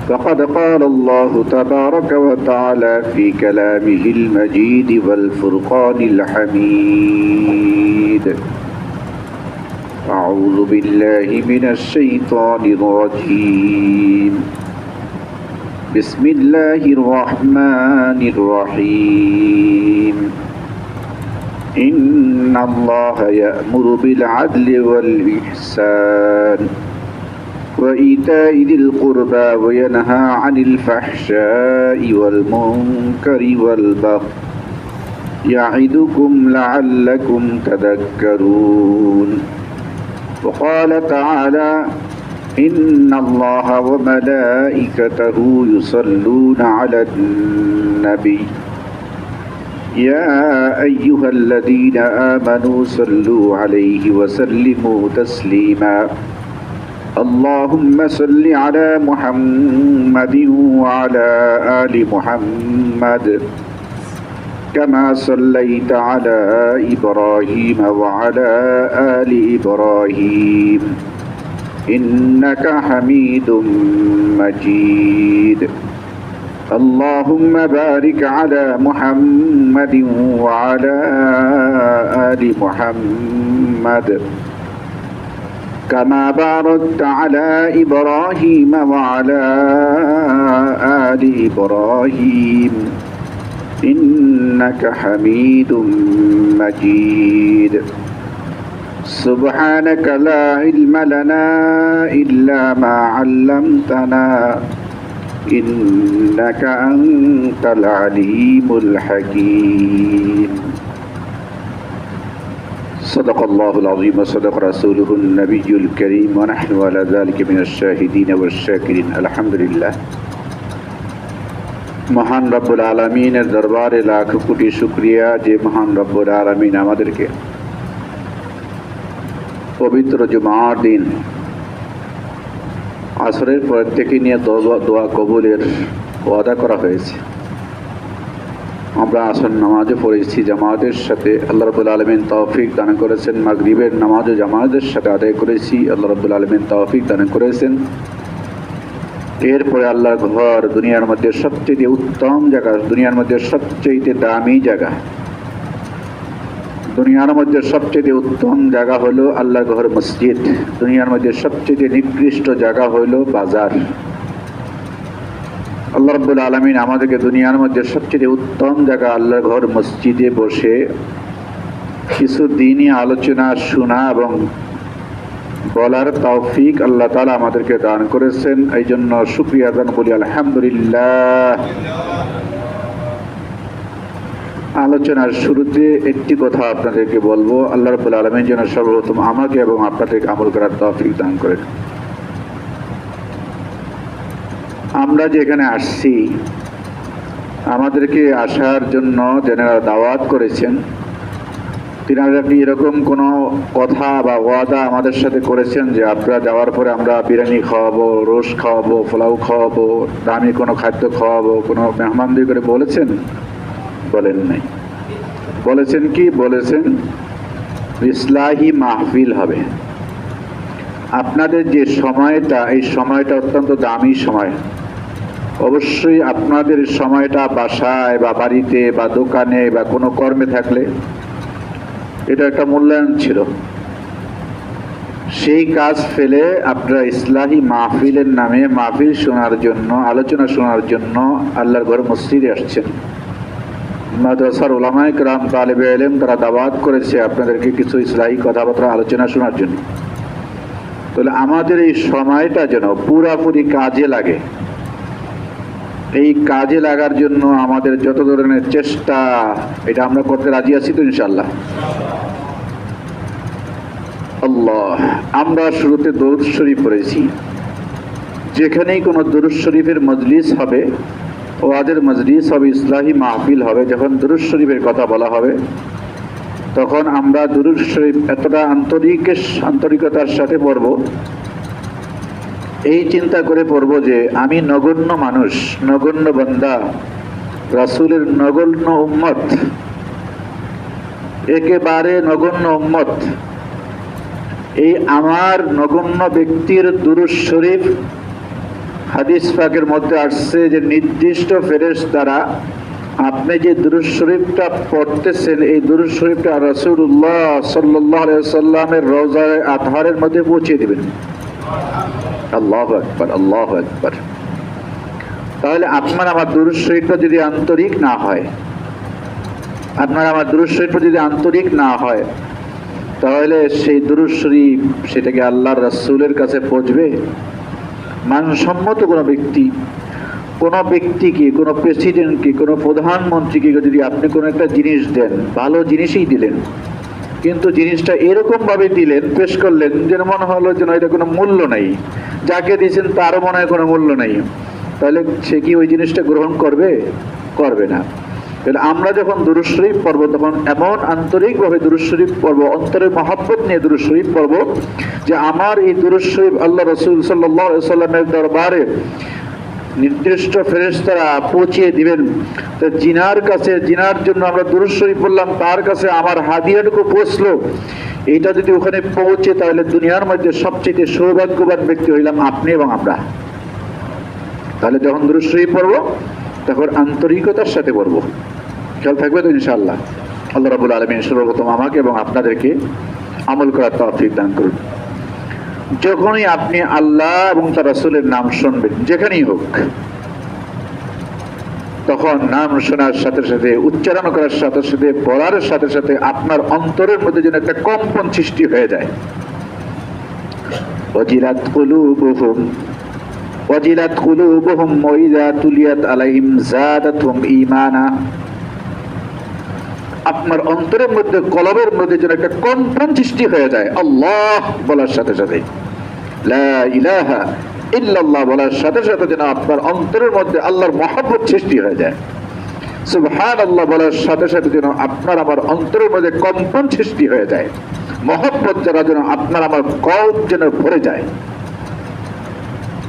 فقد قال الله تبارك وتعالى في كلامه المجيد والفرقان الحميد. أعوذ بالله من الشيطان الرجيم. بسم الله الرحمن الرحيم. إن الله يأمر بالعدل والإحسان وإيتاء ذي القربى وينهى عن الفحشاء والمنكر والبغي يعظكم لعلكم تذكرون. وقال تعالى: إن الله وملائكته يصلون على النبي يا أيها الذين آمنوا صلوا عليه وسلموا تسليما. اللهم صل على محمد وعلى آل محمد كما صليت على إبراهيم وعلى آل إبراهيم إنك حميد مجيد. اللهم بارك على محمد وعلى آل محمد كما باركت على إبراهيم وعلى آل إبراهيم إنك حميد مجيد. سبحانك لا علم لنا إلا ما علمتنا إنك أنت العليم الحكيم. صدق الله العظيم وصدق رسوله النبي الكريم ونحن على ذلك من الشاهدين والشاكرين الحمد لله. মহান রব্বুল আলামিনের দরবারে লাখ কোটি শুকরিয়া যে মহান রব্বুল আলামিন আমাদেরকে পবিত্র জুমার দিন আসরের পর থেকে নিয়ে দোয়া কবুলের ওয়াদা করা হয়েছে। আমরা আসর নামাজও পড়েছি জামাতের সাথে, আল্লাহ রাব্বুল আলামিন তৌফিক দান করেছেন। মাগরিবের নামাজও জামাতের সাথে আদায় করেছি, আল্লাহ রাব্বুল আলামিন তৌফিক দান করেছেন। এরপরে আল্লাহর ঘর দুনিয়ার মধ্যে সবচেয়ে উত্তম জায়গা, দুনিয়ার মধ্যে সবচেয়ে দামি জায়গা, দুনিয়ার মধ্যে সবচেয়ে উত্তম জায়গা হলো আল্লাহর ঘর মসজিদ। দুনিয়ার মধ্যে সবচেয়ে নিকৃষ্ট জায়গা হলো বাজার। আল্লাহ রাব্বুল আলামিন আমাদেরকে দুনিয়ার মধ্যে সবচেয়ে উত্তম জায়গা আল্লাহর ঘর মসজিদে বসে কিছু দ্বীনি আলোচনা শোনা এবং বলার তৌফিক আল্লাহ তাআলা আমাদেরকে দান করেছেন। এই জন্য শুকরিয়া আদান করি আলহামদুলিল্লাহ। আলোচনার শুরুতে একটি কথা আপনাদেরকে বলবো, আল্লাহ রাব্বুল আলামিন যেন সর্বপ্রথম আমাকে এবং আপনাদেরকে আমল করার তৌফিক দান করেন। আমরা যে এখানে আসছি, আমাদেরকে আসার জন্য যারা দাওয়াত করেছেন তিনারা কি এরকম কোনো কথা বা ওয়াদা আমাদের সাথে করেছেন যে আপনারা যাওয়ার পরে আমরা বিরিয়ানি খাওয়াবো, রোস্ট খাওয়াবো, পোলাও খাওয়াবো, দামি কোনো খাদ্য খাওয়াবো, কোনো মেহমানদারি করে বলেছেন? বলেন নাই। বলেছেন কি? বলেছেন ইসলাহি মাহফিল হবে। আপনাদের যে সময়টা, এই সময়টা অত্যন্ত দামি সময়। অবশ্যই আপনাদের সময়টা বাসায় বা বাড়িতে বা দোকানে বা কোনো কর্মে থাকলে এটা একটা মূল্যায়ন ছিল। সেই কাজ ফেলে আপনারা ইসলাহি মাহফিলের নামে মাহফিল শোনার জন্য, আলোচনা শোনার জন্য আল্লাহর ঘর মসজিদে আসছেন। মাদ্রাসার উলামায়ে কেরাম, তালেবে ইলম তারা দাওয়াত করেছে আপনাদেরকে কিছু ইসলাহি কথাবার্তা আলোচনা শোনার জন্য। তাহলে আমাদের এই সময়টা যেন পুরাপুরি কাজে লাগে। এই কাজে লাগার জন্য আমাদের যত ধরনের চেষ্টা, এটা আমরা করতে রাজি আছি তো ইনশাআল্লাহ? আল্লাহ, আমরা শুরুতে দরুদ শরীফ পড়েছি। যেখানেই কোনো দরুদ শরীফের মজলিস হবে, ওয়াজের মজলিস হবে, ইসলাহি মাহফিল হবে, যখন দরুদ শরীফের কথা বলা হবে তখন আমরা দরুদ শরীফ এতটা আন্তরিকতার সাথে পড়ব, এই চিন্তা করে পড়ব যে আমি নগণ্য মানুষ, নগণ্য বান্দা, রাসূলের নগণ্য উম্মত, একেবারে নগণ্য উম্মত। এই আমার নগণ্য ব্যক্তির দুরূদ শরীফ হাদিস পাকের মধ্যে আসছে যে নির্দিষ্ট ফেরেশতারা আপনি যে দুরূদ শরীফটা পড়তেছেন এই দুরূদ শরীফটা রাসূলুল্লাহ সাল্লাল্লাহু আলাইহি ওয়াসাল্লামের রওজায়ে আতহারের মধ্যে পৌঁছে দিবেন। আল্লাহু আকবার, আল্লাহু আকবার। তাহলে আপনার আমার দুরূদ শরীফটা যদি আন্তরিক না হয়, আপনার আমার দুরূদ শরীফটা যদি আন্তরিক না হয়, তাহলে সেই দুরূদ শরীফ সেটাকে আল্লাহর রাসূলের কাছে পৌঁছবে? মানসম্মত কোনো ব্যক্তিকে, কোনো প্রেসিডেন্টকে, কোনো প্রধানমন্ত্রীকে যদি আপনি কোনো একটা জিনিস দেন, ভালো জিনিসই দিলেন, কিন্তু জিনিসটা এরকম ভাবে দিলেন, পেশ করলেন যেন মনে হলো যেন এটা কোনো মূল্য নাই, যাকে দিয়েছেন তারও মনে হয় কোনো মূল্য নাই, তাহলে সে কি ওই জিনিসটা গ্রহণ করবে? করবে না। তাহলে আমরা যখন দুরূদ শরীফ পড়ব তখন এমন আন্তরিকভাবে দুরূদ শরীফ পড়ব, অন্তরের মহব্বত নিয়ে দুরূদ শরীফ পড়ব যে আমার এই দুরূদ শরীফ আল্লাহ রাসূল সাল্লাল্লাহু আলাইহি ওয়াসাল্লামের দরবারে নির্দিষ্ট ফেরেশতারা পৌঁছিয়ে দিবেন। তো জিনার কাছে, জিনার জন্য আমরা দুরূদ শরীফ বললাম, তার কাছে আমার হাদিয়াটুকু পৌঁছলো, এটা যদি ওখানে পৌঁছে তাহলে দুনিয়ার মধ্যে সবচেয়ে সৌভাগ্যবান ব্যক্তি হইলাম আপনি এবং আমরা। তাহলে যখন দুরূদ শরীফ পড়ব তখন আন্তরিকতার সাথে পড়ব। খেয়াল থাকবে তো ইনশাআল্লাহ। আল্লাহ রাব্বুল আলামিন সর্বপ্রথম আমাকে এবং আপনাদেরকে আমল করার তৌফিক দান করুন। যখনই আপনি আল্লাহ এবং তার রাসূলের নাম শুনবেন, যেখানেই হোক, তখন নাম শোনার সাথে সাথে, উচ্চারণ করার সাথে সাথে, পড়ার সাথে সাথে আপনার অন্তরের মধ্যে যেন একটা কম্পন সৃষ্টি হয়ে যায়। ওয়াজিলাত কুলুবুহুম ওয়া ইযা তুলিয়াত আলাইহিম যাদাতুহুম ঈমানা। আপনার অন্তরের মধ্যে, কলবের মধ্যে যেন একটা কম্পন সৃষ্টি হয়ে যায় আল্লাহ বলার সাথে সাথে, লা ইলাহা ইল্লাল্লাহ বলার সাথে সাথে যেন আপনার অন্তরের মধ্যে আল্লাহর মহব্বত সৃষ্টি হয়ে যায়। সুবহানাল্লাহ বলার সাথে সাথে যেন আপনার আমার অন্তরের মধ্যে কম্পন সৃষ্টি হয়ে যায়, মহব্বত যারা যেন আপনার আমার কল্প যেন ভরে যায়।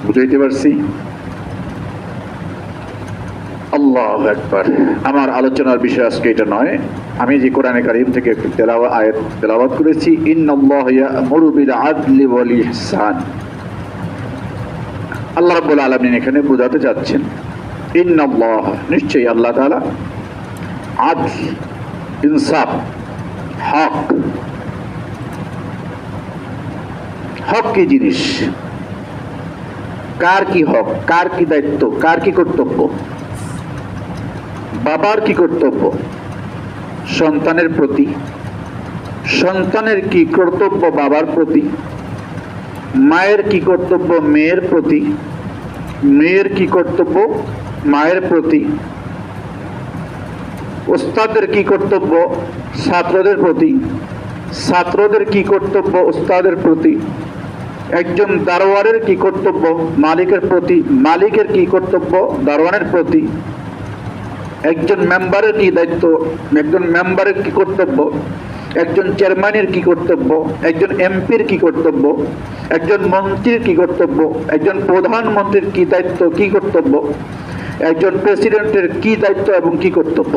বুঝাইতে পারছি? আল্লাহু আকবার। আমার আলোচনার বিষয় আজকে এটা নয়। আমি যে কোরআনে কারীম থেকে একটি আয়াত তেলাওয়াত করেছি, ইন্নাল্লাহা ইয়া'মুরু বিল আদলি ওয়াল ইহসান। আল্লাহ রাব্বুল আলামিন এখানে বোঝাতে যাচ্ছেন, ইন্নাল্লাহ, নিশ্চয়ই আল্লাহ তাআলা, আদল, ইনসাফ, হক। হক কি জিনিস? কার কি হক, কার কি দায়িত্ব, কার কি কর্তব্য? বাবার কি কর্তব্য সন্তানের প্রতি? সন্তানের কি কর্তব্য বাবার প্রতি? মায়ের কি কর্তব্য মেয়ের প্রতি? মেয়ের কি কর্তব্য মায়ের প্রতি? ওস্তাদের কি কর্তব্য ছাত্রদের প্রতি? ছাত্রদের কি কর্তব্য ওস্তাদের প্রতি? একজন দারোয়ানের কি কর্তব্য মালিকের প্রতি? মালিকের কি কর্তব্য দারোয়ানের প্রতি? একজন মেম্বারের কি দায়িত্ব, একজন মেম্বারের কি কর্তব্য? একজন চেয়ারম্যানের কি কর্তব্য? একজন এমপির কি কর্তব্য? একজন মন্ত্রীর কি কর্তব্য? একজন প্রধানমন্ত্রীর কি দায়িত্ব, কি কর্তব্য? একজন প্রেসিডেন্টের কি দায়িত্ব এবং কি কর্তব্য?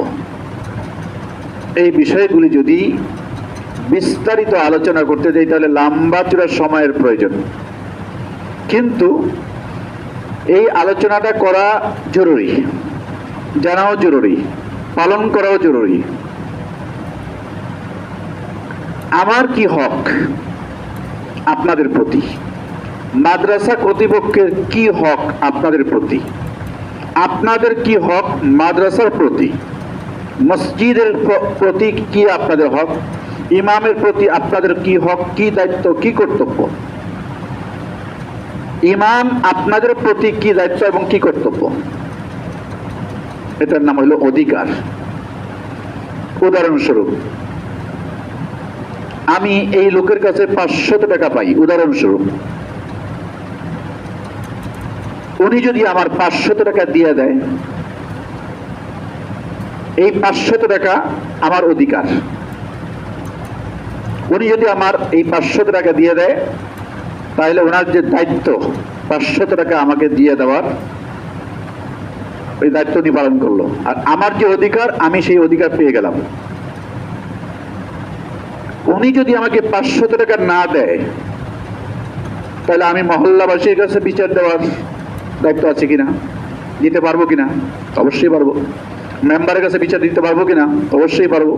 এই বিষয়গুলি যদি বিস্তারিত আলোচনা করতে যাই তাহলে লম্বা চূড়া সময়ের প্রয়োজন, কিন্তু এই আলোচনাটা করা জরুরি, জানাও জরুরি, পালন করাও জরুরি। আমার কি হক আপনাদের প্রতি? মাদ্রাসা কর্তৃপক্ষের কি হক আপনাদের প্রতি? আপনাদের কি হক মাদ্রাসার প্রতি? মসজিদের প্রতি কি আপনাদের হক? ইমামের প্রতি আপনাদের কি হক, কি দায়িত্ব, কি কর্তব্য? ইমাম আপনাদের প্রতি কি দায়িত্ব এবং কি কর্তব্য? এটার নাম হলো অধিকার। উদাহরণস্বরূপ, আমি এই লোকের কাছে 500 টাকা পাই, উদাহরণস্বরূপ, উনি যদি আমার 500 টাকা দিয়ে দেয়, এই 500 টাকা আমার অধিকার। উনি যদি আমার এই 500 টাকা দিয়ে দেয়, তাহলে ওনার যে দায়িত্ব 500 টাকা আমাকে দিয়ে দেওয়ার, ওই দায়িত্ব উনি পালন করলো। আর আমার যে অধিকার, আমি সেই অধিকার পেয়ে গেলাম। উনি যদি আমাকে 500 টাকা না দেয়, তাহলে আমি মহল্লাবাসীর কাছে বিচার দেওয়ার দায়িত্ব আছে কিনা, দিতে পারবো কিনা? অবশ্যই পারবো। মেম্বারের কাছে বিচার দিতে পারবো কিনা? অবশ্যই পারবো।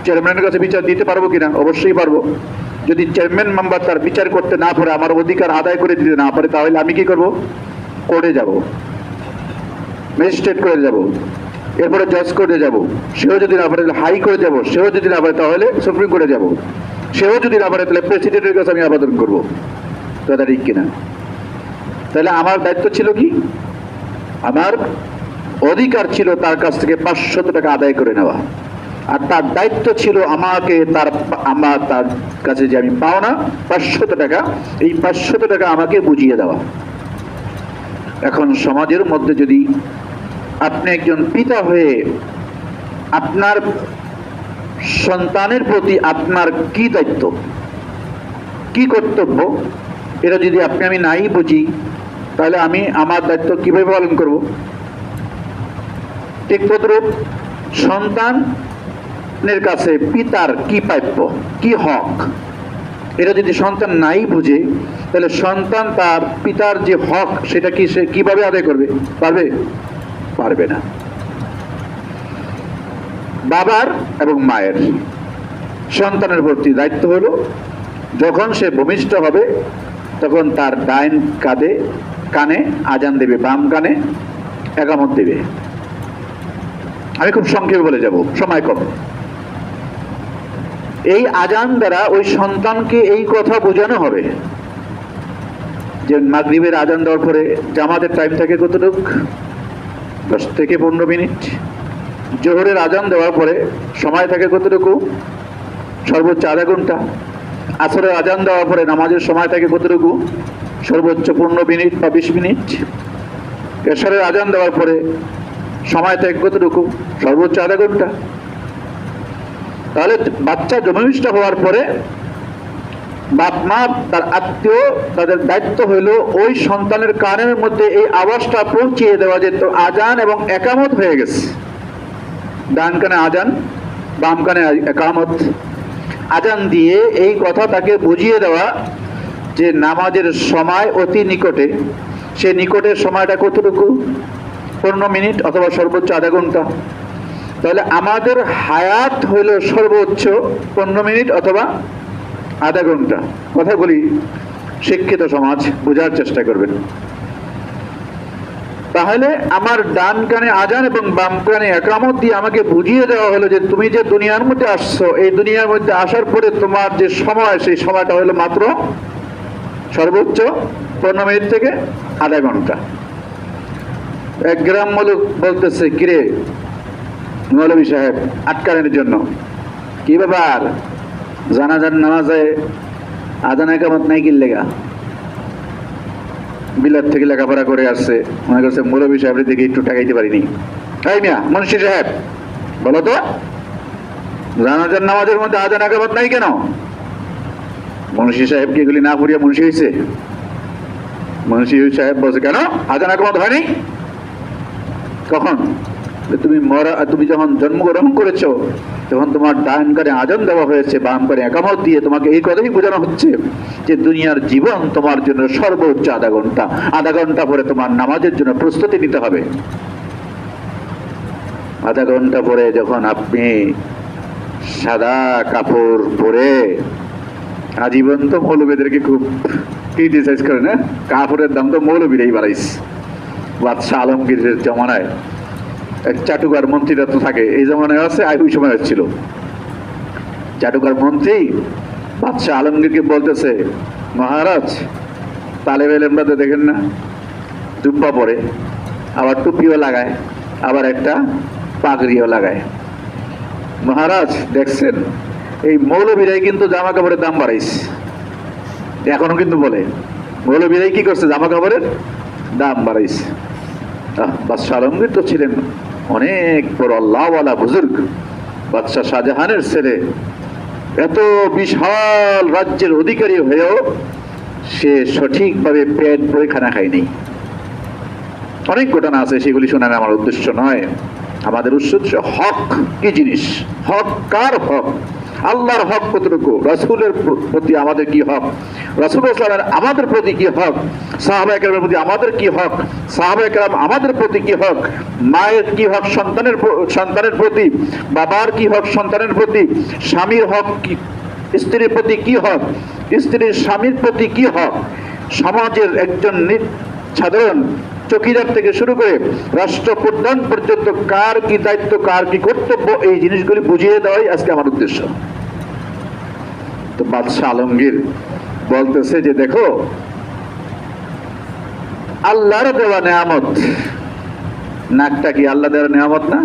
চেয়ারম্যানের কাছে বিচার দিতে পারবো কিনা? অবশ্যই পারবো। যদি চেয়ারম্যান মেম্বার তার বিচার করতে না পারে, আমার অধিকার আদায় করে দিতে না পারে, তাহলে আমি কি করব? কোর্টে যাব, ম্যাজিস্ট্রেট কোর্টে যাব, এরপরে জাজ কোর্টে যাব, সেও যদি না পারে হাই কোর্টে যাব, সেও যদি না পারে তাহলে সুপ্রিম কোর্টে যাব, সেও যদি না পারে তাহলে প্রেসিডেন্টের কাছে আমি আবেদন করবো। কথা ঠিক কিনা? তাহলে আমার দায়িত্ব ছিল কি? আমার অধিকার ছিল তার কাছ থেকে 500 টাকা আদায় করে নেওয়া, আর তার দায়িত্ব ছিল আমাকে আমার তার কাছে যে আমি পাওনা 500 টাকা, এই 500 টাকা আমাকে বুঝিয়ে দেওয়া। এখন সমাজের মধ্যে যদি আপনি একজন পিতা হয়ে আপনার সন্তানের প্রতি আপনার কি দায়িত্ব, কি কর্তব্য, এটা যদি আমি নাই বুঝি, তাহলে আমি আমার দায়িত্ব কিভাবে পালন করব? ঠিক তদ্রূপ সন্তানের কাছে পিতার কি প্রাপ্য, কি হক, এটা যদি সন্তান নাই বুঝে, তাহলে সন্তান তার পিতার যে হক সেটা কি সে কিভাবে আদায় করবে? পারবে? পারবে না। বাবার এবং মায়ের সন্তানের প্রতি দায়িত্ব হলো, যখন সে ভূমিষ্ঠ হবে তখন তার ডাইন কানে আজান দেবে, বাম কানে একামত দেবে। আমি খুব সংক্ষেপে বলে যাব, সময় কম। এই আজান দ্বারা ওই সন্তানকে এই কথা বোঝানো হবে যে মাগরিবের আজান দেওয়ার পরে জামাতের টাইম থাকে কতটুক? 10 থেকে 15 মিনিট। জোহরের আজান দেওয়ার পরে সময় থাকে কতটুকু? সর্বোচ্চ আধা ঘন্টা। আসরের আজান দেওয়ার পরে নামাজের সময় থাকে কতটুকু? সর্বোচ্চ 15 মিনিট বা 20 মিনিট। এশারের আজান দেওয়ার পরে সময় থাকে কতটুকু? সর্বোচ্চ আধা ঘন্টা। তাহলে বাচ্চা জন্মনিষ্ঠ হওয়ার পরে বাপ মা তার আত্মীয় তাদের দায়িত্ব হইল ওই সন্তানের কানের মধ্যে এই আওয়াজটা পৌঁছিয়ে দেওয়া যে তো আজান এবং একামত হয়ে গেছে। ডান কানে আজান, বাম কানে একামত। আজান দিয়ে এই কথা তাকে বুঝিয়ে দেওয়া যে নামাজের সময় অতি নিকটে। সে নিকটের সময়টা কতটুকু? 15 মিনিট অথবা সর্বোচ্চ আধা ঘন্টা। তাহলে আমাদের হায়াত হইল সর্বোচ্চ 15 মিনিট অথবা আধা ঘন্টা। কথা বলি, শিক্ষিত সমাজ বোঝার চেষ্টা করবেন। তাহলে আমার ডান কানে আজান এবং বাম কানে একামত দিয়ে আমাকে বুঝিয়ে দেওয়া হলো যে তুমি যে দুনিয়ার মধ্যে আসছো, এই দুনিয়ার মধ্যে আসার পরে তোমার যে সময়, সেই সময়টা হলো মাত্র সর্বোচ্চ 15 মিনিট থেকে আধা ঘন্টা। এক গ্রাম মৌলক বলতেছে, কিরে মৌলভী সাহেব, আটকানোর জন্য কি ব্যাপার? জানাজার নামাজে আজান একামত নাই কি লেগা? বিলাত থেকে লেখাপড়া করে আসছে, মনে করছে মৌলভী সাহেবের দিকে একটু টাকাইতে পারিনি। তাই মিয়া মুন্সি সাহেব বলো তো, জানাজার নামাজের মধ্যে আজান একামত নাই কেন? মুন্সি সাহেব কি এগুলি না পড়িয়া মুন্সি হয়েছে? মুন্সি সাহেব বলছে কেন আজান একামত হয়নি? কখন? তুমি যখন জন্মগ্রহণ করেছো তখন তোমার ডান কানে আজান দেওয়া হয়েছে, বাম কানে একামত দিয়ে তোমাকে এই কথাই বোঝানো হচ্ছে যে দুনিয়ার জীবন তোমার জন্য সর্বোচ্চ আধা ঘন্টা। আধা ঘন্টা পরে তোমার নামাজের জন্য প্রস্তুতি নিতে হবে। আধা ঘন্টা পরে যখন আপনি সাদা কাপড় পরে, আজীবন তো মৌলবীদেরকে খুব ক্রিটিসাইজ করে না, কাপড়ের দাম তো মৌলবীরাই বাড়াইছে। বাদশাহ আলমগীরের জমানায় এক চাটুকার মন্ত্রীরা তো থাকে, এই জমানায় আছে, ওই সময় হচ্ছিল। চাটুকার মন্ত্রী বাদশাহ আলমগীরকে বলতেছে, মহারাজ তালেব এলেমরা তো দেখেন না, জুব্বা পরে, আবার টুপিও লাগায়, আবার একটা পাগড়িও লাগায়। মহারাজ দেখছেন এই মৌলবীরাই কিন্তু জামা কাপড়ের দাম বাড়াইছে। এখনো কিন্তু বলে মৌলবীরাই কি করছে? জামা কাপড়ের দাম বাড়াইছে। বাদশাহ আলমগীর তো ছিলেন অনেক বড় আল্লাহওয়ালা বুজুর্গ, বাদশাহ শাহজাহানের ছেলে, এত বিশাল রাজ্যের অধিকারী হয়েও সে সঠিকভাবে পেট ভরে খানা খায়নি। অনেক ঘটনা আছে, সেগুলি শোনানো আমার উদ্দেশ্য নয়। আমাদের উদ্দেশ্য হক কি জিনিস, হক কার হক, আল্লাহর হক কতটুকু, রাসূলের প্রতি আমাদের কি হক, রাসূলুল্লাহ সাল্লাল্লাহু আলাইহি ওয়াসাল্লাম আমাদের প্রতি কি হক, সাহাবায়ে কেরামের প্রতি আমাদের কি হক, সাহাবায়ে কেরাম আমাদের প্রতি কি হক, মায়ের কি হক সন্তানের প্রতি, বাবার কি হক সন্তানের প্রতি, স্বামীর হক কি, স্ত্রীর প্রতি কি হক, স্ত্রীর স্বামীর প্রতি কি হক, সমাজের একজন সাধারণ চৌকিদার থেকে শুরু করে রাষ্ট্রপ্রধান পর্যন্ত কার কি দায়িত্ব, কার কি কর্তব্য, এই জিনিসগুলি বুঝিয়ে দেওয়াই আজকে আমার উদ্দেশ্য। তো বাদশাহ আলমগীর বলতেছে যে দেখো, আল্লাহর দেওয়া নেয়ামত, নাকটা কি আল্লাহ দেওয়ার নিয়ামত না,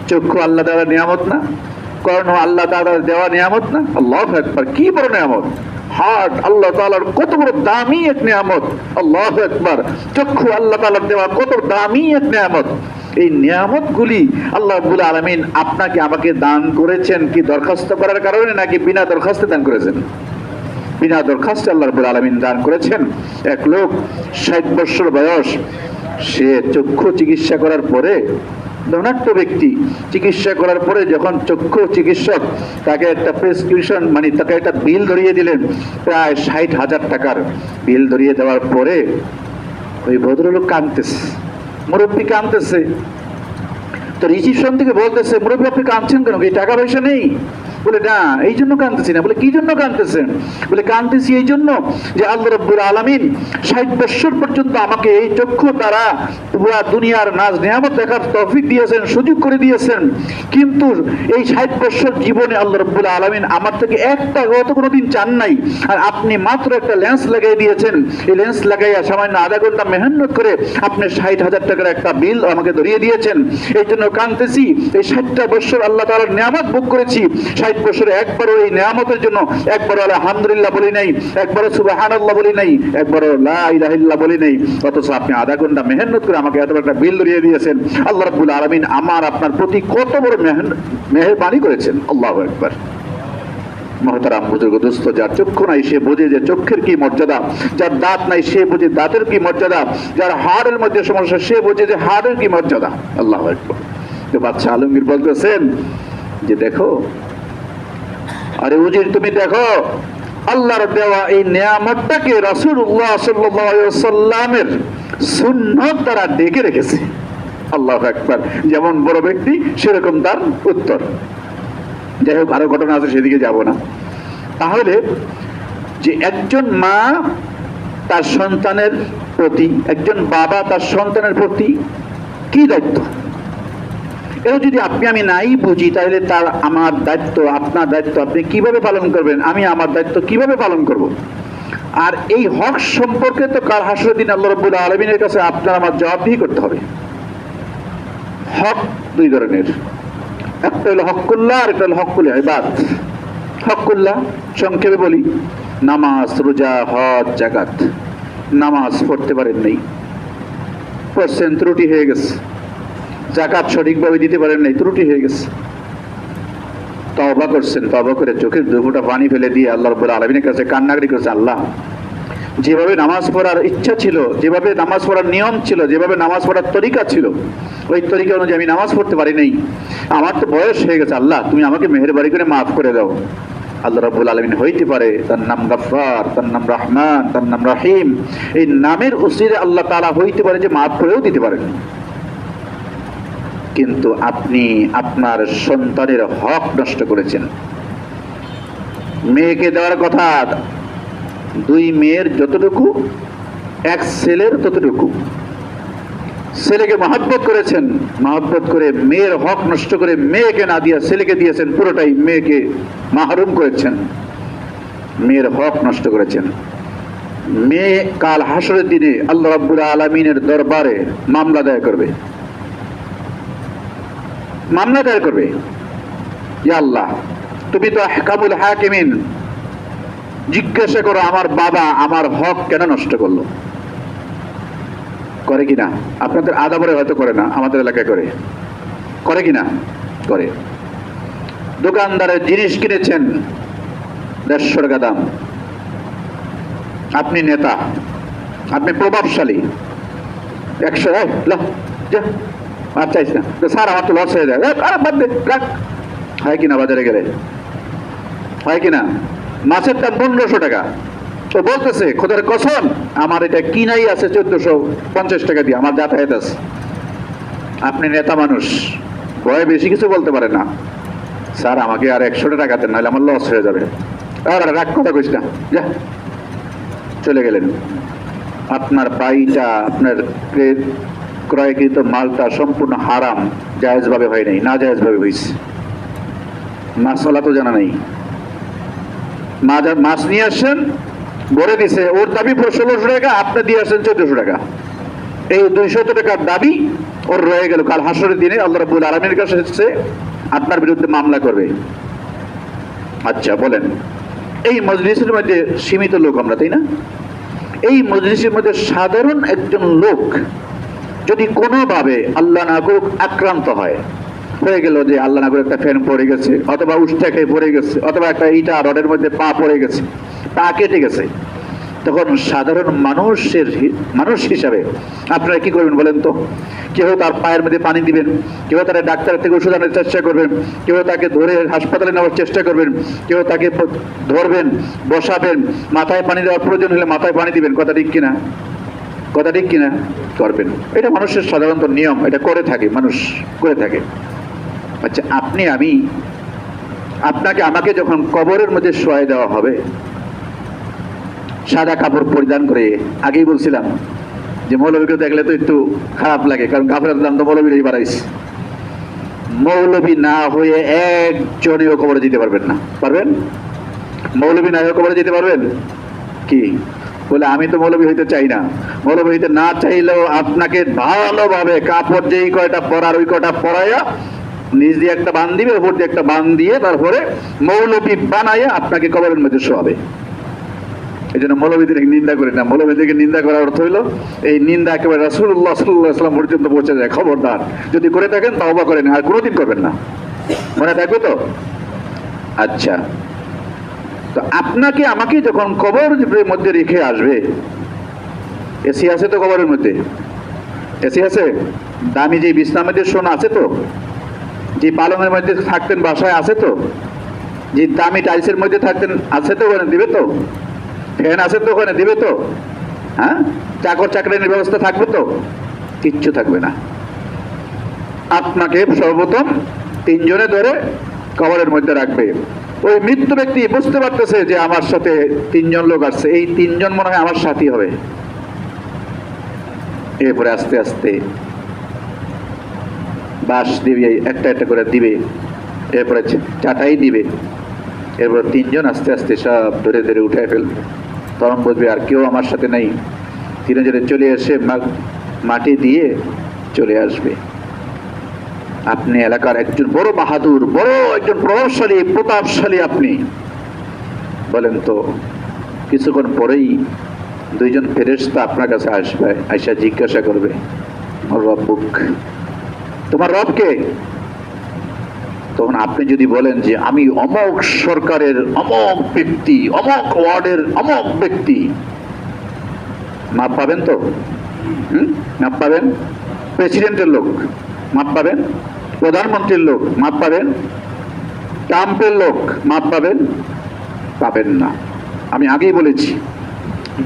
চক্ষু আল্লাহ দেওয়ার নিয়ামত না, কর্ণ আল্লাহ তাআলার দেওয়া নিয়ামত না, আল্লাহু আকবার, কি বড় নিয়ামত, হার্ট আল্লাহ তাআলার কত বড় দামি এক নিয়ামত, আল্লাহু আকবার, চক্ষু আল্লাহ তাআলার দেওয়া কত দামি এক নিয়ামত। এই নিয়ামতগুলি আল্লাহ রাব্বুল আলামিন আপনাকে আমাকে দান করেছেন কি দরখাস্ত করার কারণে, নাকি বিনা দরখাস্তে দান করেছেন? বিনা দরখাস্তে আল্লাহ রাব্বুল আলামিন দান করেছেন। এক লোক 60 বছর বয়স, সে চক্ষু চিকিৎসা করার পরে, ধনাঢ্য ব্যক্তি, চিকিৎসা করার পরে যখন চক্ষু চিকিৎসক তাকে একটা প্রেসক্রিপশন, মানে তাকে একটা বিল ধরিয়ে দিলেন, প্রায় 60,000 টাকার বিল ধরিয়ে দেওয়ার পরে ওই ভদ্রলোক কাঁদতেছে, মুরব্বী কাঁদতেছে। তো রিসিপশন থেকে বলতেছে, মুরব্বী আপনি কাঁদছেন কেন, কি টাকা পয়সা নেই? বলে না, এই জন্য কাঁদতেছি না। বলে কি জন্য কাঁদতেছেন? বলে কাঁদতেছি এই জন্য যে আল্লাহ রাব্বুল আলামিন 60 বছর পর্যন্ত আমাকে এই চক্ষু দ্বারা পুরা দুনিয়ার নাজ নিয়ামত দেখার তৌফিক দিয়েছেন, সুযোগ করে দিয়েছেন, কিন্তু এই 60 বছর জীবনে আল্লাহ রাব্বুল আলামিন আমার থেকে একটা গত কোনোদিন চান নাই, আর আপনি মাত্র একটা লেন্স লাগাই দিয়েছেন। এই লেন্স লাগাইয়া সামান্য আধা ঘন্টা মেহনত করে আপনি 60,000 টাকার একটা বিল আমাকে ধরিয়ে দিয়েছেন। এই জন্য কাঁদতেছি। এই 60টা বছর আল্লাহ তাআলার নিয়ামত ভোগ করেছি, 60 বছরে একবারও এই নিয়ামতের জন্য একবারও আলহামদুলিল্লাহ বলি নাই, একবারও সুবহানাল্লাহ বলি নাই, একবারও লা ইলাহা ইল্লাল্লাহ বলি নাই, অথচ আপনি আধা ঘন্টা মেহনত করে আমাকে এত বড় একটা বিল ধরিয়ে দিয়েছেন। আল্লাহ রাব্বুল আলামিন আমার আপনার প্রতি কত বড় মেহেরবানি করেছেন। আল্লাহু আকবার। মহতারাম বুজুর্গ দোস্ত, যার চক্ষু নাই সে বোঝে যে চক্ষের কি মর্যাদা, যার দাঁত নাই সে বোঝে দাঁতের কি মর্যাদা, যার হাড়ের মধ্যে সমস্যা সে বোঝে যে হাড়ের কি মর্যাদা। আল্লাহু আকবার। তো বাদশাহ আলমগীর বলতেছেন যে দেখো, আরে উজির তুমি দেখো, আল্লাহর দেওয়া এই নিয়ামতটাকে রাসূলুল্লাহ সাল্লাল্লাহু আলাইহি ওয়াসাল্লামের সুন্নাত দ্বারা ডেকে রেখেছে। আল্লাহু আকবার। যেমন বড় ব্যক্তি সেরকম তার উত্তর। যাই হোক, আরো ঘটনা আছে, সেদিকে যাব না। তাহলে যে একজন মা তার সন্তানের প্রতি, একজন বাবা তার সন্তানের প্রতি কি দায়িত্ব, এটা যদি আপনি আমি নাই বুঝি, তাহলে তার আমার দায়িত্ব, আপনার দায়িত্ব আপনি কিভাবে পালন করবেন, আমি আমার দায়িত্ব কিভাবে পালন করব। আর এই হক সম্পর্কে তো কাল হাসরের দিন আল্লাহ রাব্বুল আলামিনের কাছে আপনার আমার জবাবদিহি করতে হবে। হক দুই ধরনের, একটা হলো হকুল্লাহ, আর একটা হলো হকুল ইবাদ। হকুল্লাহ সংক্ষেপে বলি, নামাজ, রোজা, হজ, যাকাত। নামাজ পড়তে পারেন নাই, পড়ছেন, ত্রুটি হয়ে গেছে। যাকাত সঠিকভাবে দিতে পারেন নাই, ত্রুটি হয়ে গেছে। তওবা করছেন, তওবা করে চোখের 2 ফোঁটা পানি ফেলে দিয়ে আল্লাহ রাব্বুল আলামিনের কাছে কান্নাকাটি করছে, আল্লাহ যেভাবে নামাজ পড়ার ইচ্ছা ছিল, যেভাবে নামাজ পড়ার নিয়ম ছিল, যেভাবে নামাজ পড়ার তরিকা ছিল, ওই তরিকা অনুযায়ী আমি নামাজ পড়তে পারি নাই। আমার তো বয়স হয়ে গেছে, আল্লাহ তুমি আমাকে মেহেরবানি করে মাফ করে দাও। আল্লাহ রাব্বুল আলামিন হইতে পারে তার নাম গফফার, তার নাম রহমান, তার নাম রহিম, এই নামের উসিলে আল্লাহ তাআলা হইতে পারে যে মাফ করেও দিতে পারেন। কিন্তু আপনি আপনার সন্তানের হক নষ্ট করেছেন। মেয়েকে দেওয়ার কথা 2 মেয়ের যতটুকু, 1 ছেলের ততটুকু। ছেলেকে মহব্বত করেছেন, মহব্বত করে মেয়ের হক নষ্ট করে মেয়েকে না দিয়া ছেলেকে দিয়েছেন, পুরোটাই মেয়েকে মাহরুম করেছেন, মেয়ের হক নষ্ট করেছেন। মেয়ে কাল হাসরের দিনে আল্লাহ রাব্বুল আলামিনের দরবারে মামলা দায়ের করবে, মামলা দায়ের করবে, ইয়া আল্লাহ তুমি তো আহকামুল হাকিমিন, জিজ্ঞাসা করো আমার বাবা আমার হক কেন নষ্ট করলো। করে কিনা? আপনাদের আদাবরে হয়তো করে না, আমাদের এলাকায় করে। করে কিনা? করে। দোকানদারের জিনিস কিনেছেন 150 টাকা দাম, আপনি নেতা, আপনি প্রভাবশালী, 100 আর চাইছ না, স্যার আমার তো লস হয়ে যায়, বাদ দে, রাখ। হয় কিনা বাজারে গেলে? হয় কিনা? মাছের দাম 1500 টাকা, তো বলতেছে খোদার কসম আমার এটা কিনাই আছে 1450 টাকা দিয়ে, আমার যাতায়াত আছে। আপনি নেতা মানুষ, ভয়ে বেশি কিছু বলতে পারে না, স্যার আমাকে আর 100 টাকা দেন, নাহলে আমার লস হয়ে যাবে। আর রাগ কথা কইস না, যা, চলে গেলেন। আপনার বাইটা, আপনার ক্রয়কৃত মালটা সম্পূর্ণ হারাম, জায়েজ ভাবে হয় নাই, না জায়েজ ভাবে হয়েছে। মাসলা তো জানা নেই, মাছ নিয়ে আসছেন, ভরে দিছে, ওর দাবি 1600 টাকা, আপনি দিয়ে আসছেন 1400 টাকা, এই 200 টাকার দাবি ওর রয়ে গেল। কাল হাসরের দিনে আল্লাহ রাব্বুল আলামিনের কাছে এসেছে, আপনার বিরুদ্ধে মামলা করবে। আচ্ছা বলেন, এই মজলিসের মধ্যে সীমিত লোক আমরা, তাই না? এই মজলিসের মধ্যে সাধারণ একজন লোক যদি কোনোভাবে আল্লাহ না করুক আক্রান্ত হয়, হয়ে গেল যে আল্লাহ না করে একটা ফ্যান পড়ে গেছে, অথবা উষ্টা খেয়ে পড়ে গেছে, অথবা একটা ইটা রডের মধ্যে পা পড়ে গেছে, পা কেটে গেছে, তখন সাধারণ মানুষ হিসাবে আপনারা কি করবেন বলেন তো? কেউ তার পায়ের মধ্যে পানি দিবেন, কেউ তার ডাক্তার থেকে ওষুধ আনার চেষ্টা করবেন, কেউ তাকে ধরে হাসপাতালে নেওয়ার চেষ্টা করবেন, কেউ তাকে ধরবেন, বসাবেন, মাথায় পানি দেওয়ার প্রয়োজন হলে মাথায় পানি দিবেন। কথা ঠিক কিনা? কথা ঠিক কিনা? করবেন। এটা মানুষের সাধারণত নিয়ম, এটা করে থাকে, মানুষ করে থাকে। আচ্ছা, আপনাকে আমাকে যখন কবরের মধ্যে শোয়াই দেওয়া হবে, সাদা কাপড় পরিধান করে, আগেই বলছিলাম যে মৌলবীকে দেখলে তো একটু খারাপ লাগে, কারণ কাপড়ের দাম তো মৌলবীরাই বাড়াইছে। মৌলবী না হয়ে একজনেও কবরে যেতে পারবেন না। পারবেন? মৌলবী না হয়ে কবরে যেতে পারবেন? কি বলে, আমি তো মৌলবী হইতে চাই না। মৌলবী হইতে না চাইলেও আপনাকে ভালোভাবে কাপড় যেই কয়টা পরার ওই কয়টা পরাইয়া নিজ দিয়ে একটা বান দিবে, উপর দিয়ে একটা বান দিয়ে তারপরে মৌলবী বানাইয়া আপনাকে কবরের মধ্যে শোয়াবে। এই জন্য মৌলবীদের নিন্দা করি না। মৌলবীদেরকে নিন্দা করার অর্থ হইল এই নিন্দা একেবারে রাসূলুল্লাহ সাল্লাল্লাহু আলাইহি ওয়াসাল্লাম পর্যন্ত পৌঁছে যায়। খবরদার, যদি করে থাকেন তওবা করেন, আর কোনোদিন করবেন না। মনে থাকবে তো? আচ্ছা, তো আপনাকে আমাকে যখন কবরের মধ্যে রেখে আসবে, এসি আছে তো কবরের মধ্যে? এসি আছে? দামি যে বিছনার মধ্যে শোনা আছে তো? যে পালঙের মধ্যে থাকতেন বাসায় আছে তো? যে দামি টাইলসের মধ্যে থাকতেন আছে তো? ওখানে দিবে তো? ফ্যান আছে তো? ওখানে দিবে তো? হ্যাঁ, চাকর চাকরির ব্যবস্থা থাকবে তো? কিচ্ছু থাকবে না। আপনাকে সর্বপ্রথম 3 জনে ধরে কবরের মধ্যে রাখবে। ওই মৃত্যু ব্যক্তি বুঝতে পারতেছে যে আমার সাথে 3 জন লোক আসছে, এই 3 জন মনে হয় আমার সাথী হবে। এরপরে আস্তে আস্তে বাঁশ দিবে, একটা একটা করে দিবে, এরপরে চাটাই দিবে, এরপর 3 জন আস্তে আস্তে সব ধরে ধরে উঠে ফেলবে। তখন বুঝবে আর কেউ আমার সাথে নেই। 3 জনে চলে এসে মাটি দিয়ে চলে আসবে। আপনি এলাকার একজন বড় বাহাদুর, বড় একজন প্রভাবশালী, প্রতাপশালী আপনি। বলেন তো, কিছুক্ষণ পরেই 2 জন ফেরেশতা আপনার কাছে আসবে, আইসা জিজ্ঞাসা করবে, রব্বুক, তোমার রব কে? তখন আপনি যদি বলেন যে আমি অমক সরকারের অমক ব্যক্তি, অমক ওয়ার্ডের অমক ব্যক্তি, মাপ পাবেন তো? মাপ পাবেন? প্রেসিডেন্টের লোক মাপ পাবেন? প্রধানমন্ত্রীর লোক মাপ পাবেন? ট্রাম্পের লোক মাপ পাবেন? পাবেন না। আমি আগেই বলেছি,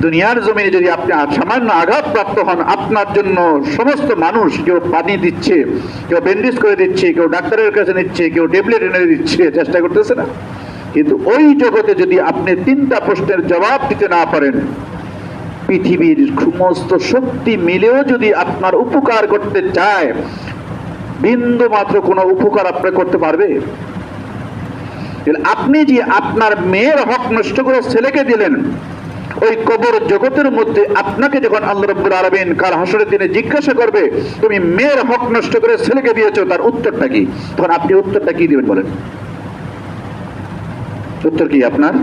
দুনিয়ার জমিনে যদি আপনি সামান্য আঘাতপ্রাপ্ত হন, আপনার জন্য সমস্ত মানুষ, কেউ পানি দিচ্ছে, কেউ ব্যান্ডেজ করে দিচ্ছে, কেউ ডাক্তারের কাছে নিচ্ছে, কেউ ট্যাবলেট এনে দিচ্ছে, চেষ্টা করতেছে না? কিন্তু ওই জগতে যদি আপনি 3টা প্রশ্নের জবাব দিতে না পারেন, পৃথিবীর সমস্ত শক্তি মিলেও যদি আপনার উপকার করতে চায়, বিন্দু মাত্র কোনো উপকার আপনি করতে পারবে? আপনি যে আপনার মেয়ের হক নষ্ট করে ছেলেকে দিলেন, ওই কবর জগতের মধ্যে আপনাকে যখন আল্লাহ রাব্বুল আলামিন কাল হাসরের দিনে জিজ্ঞাসা করবে, তুমি মেয়ের হক নষ্ট করে ছেলেকে দিয়েছো, তার উত্তরটা কি? তখন আপনি উত্তরটা কি দিবেন বলেন? উত্তর কি আপনার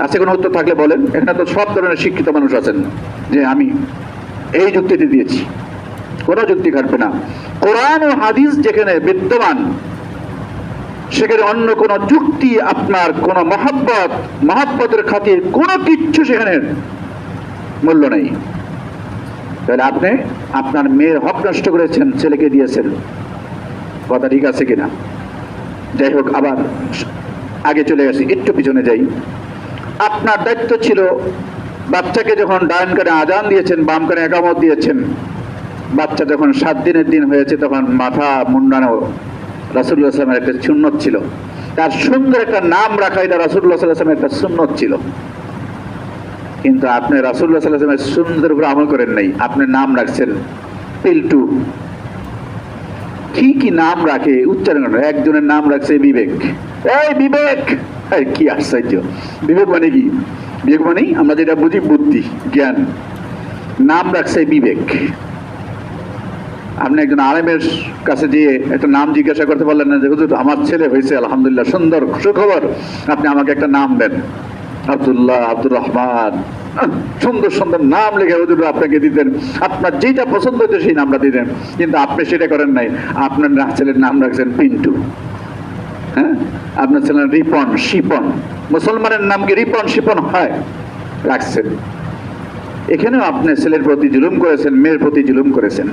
আছে? কোনো উত্তর থাকলে বলেন। এখানে তো সব ধরনের শিক্ষিত মানুষ আছেন যে আমি এই যুক্তিতে দিয়েছি। কোনো যুক্তি খাটবে না। কোরআন ও হাদিস যেখানে বিদ্যমান, সেখানে অন্য কোন যুক্তি, আপনার কোন মহব্বতের খাতির কোনো কিচ্ছু সেখানে মূল্য নেই। তাহলে আপনি আপনার মেয়ের হক নষ্ট করেছেন, ছেলেকে দিয়েছেন। কথা ঠিক আছে কিনা? যাই হোক, আবার আগে চলে আসি, একটু পিছনে যাই। আপনার দায়িত্ব ছিল বাচ্চাকে যখন ডান কানে আজান দিয়েছেন, বাম কানে একামত দিয়েছেন, বাচ্চা যখন 7 দিনের দিন হয়েছে তখন মাথা মুন্ডানো রাসূলুল্লাহ সাল্লাল্লাহু আলাইহি ওয়াসাল্লামের একটা সুন্নত ছিল। তার সুন্দর একটা নাম রাখা এটা রাসূলুল্লাহ সাল্লাল্লাহু আলাইহি ওয়াসাল্লামের একটা সুন্নত ছিল। কিন্তু আপনি রাসূলুল্লাহ সাল্লাল্লাহু আলাইহি ওয়াসাল্লামের সুন্নতের উপর আমল করেন নাই, আপনি নাম রাখছেন পিল্টু। কি নাম রাখে উচ্চারণ করেন। একজনের নাম রাখছে বিবেক। এই বিবেক, কি আশ্চর্য! বিবেক মানে কি? বিবেক মানে আমরা যেটা বুঝি বুদ্ধি, জ্ঞান। নাম রাখছে বিবেক। আপনি একজন আলেমের কাছে গিয়ে একটা নাম জিজ্ঞাসা করতে পারলেন না যে হুজুর আমার ছেলে হয়েছে আলহামদুলিল্লাহ, সুন্দর সুখবর, আপনি আমাকে একটা নাম দেন, আব্দুল্লাহ, আব্দুর রহমান, সুন্দর সুন্দর নাম লিখে হুজুর আপনাকে দিতেন, আপনার যেটা পছন্দ হতো সেই নামটা দিতেন। কিন্তু আপনি সেটা করেন নাই, আপনার ছেলের নাম রাখছেন পিন্টু। হ্যাঁ, আপনার ছেলের রিপন, শিপন। মুসলমানের নাম কি রিপন শিপন হয়? রাখছেন। এখানেও আপনি ছেলের প্রতি জুলুম করেছেন, মেয়ের প্রতি জুলুম করেছেন।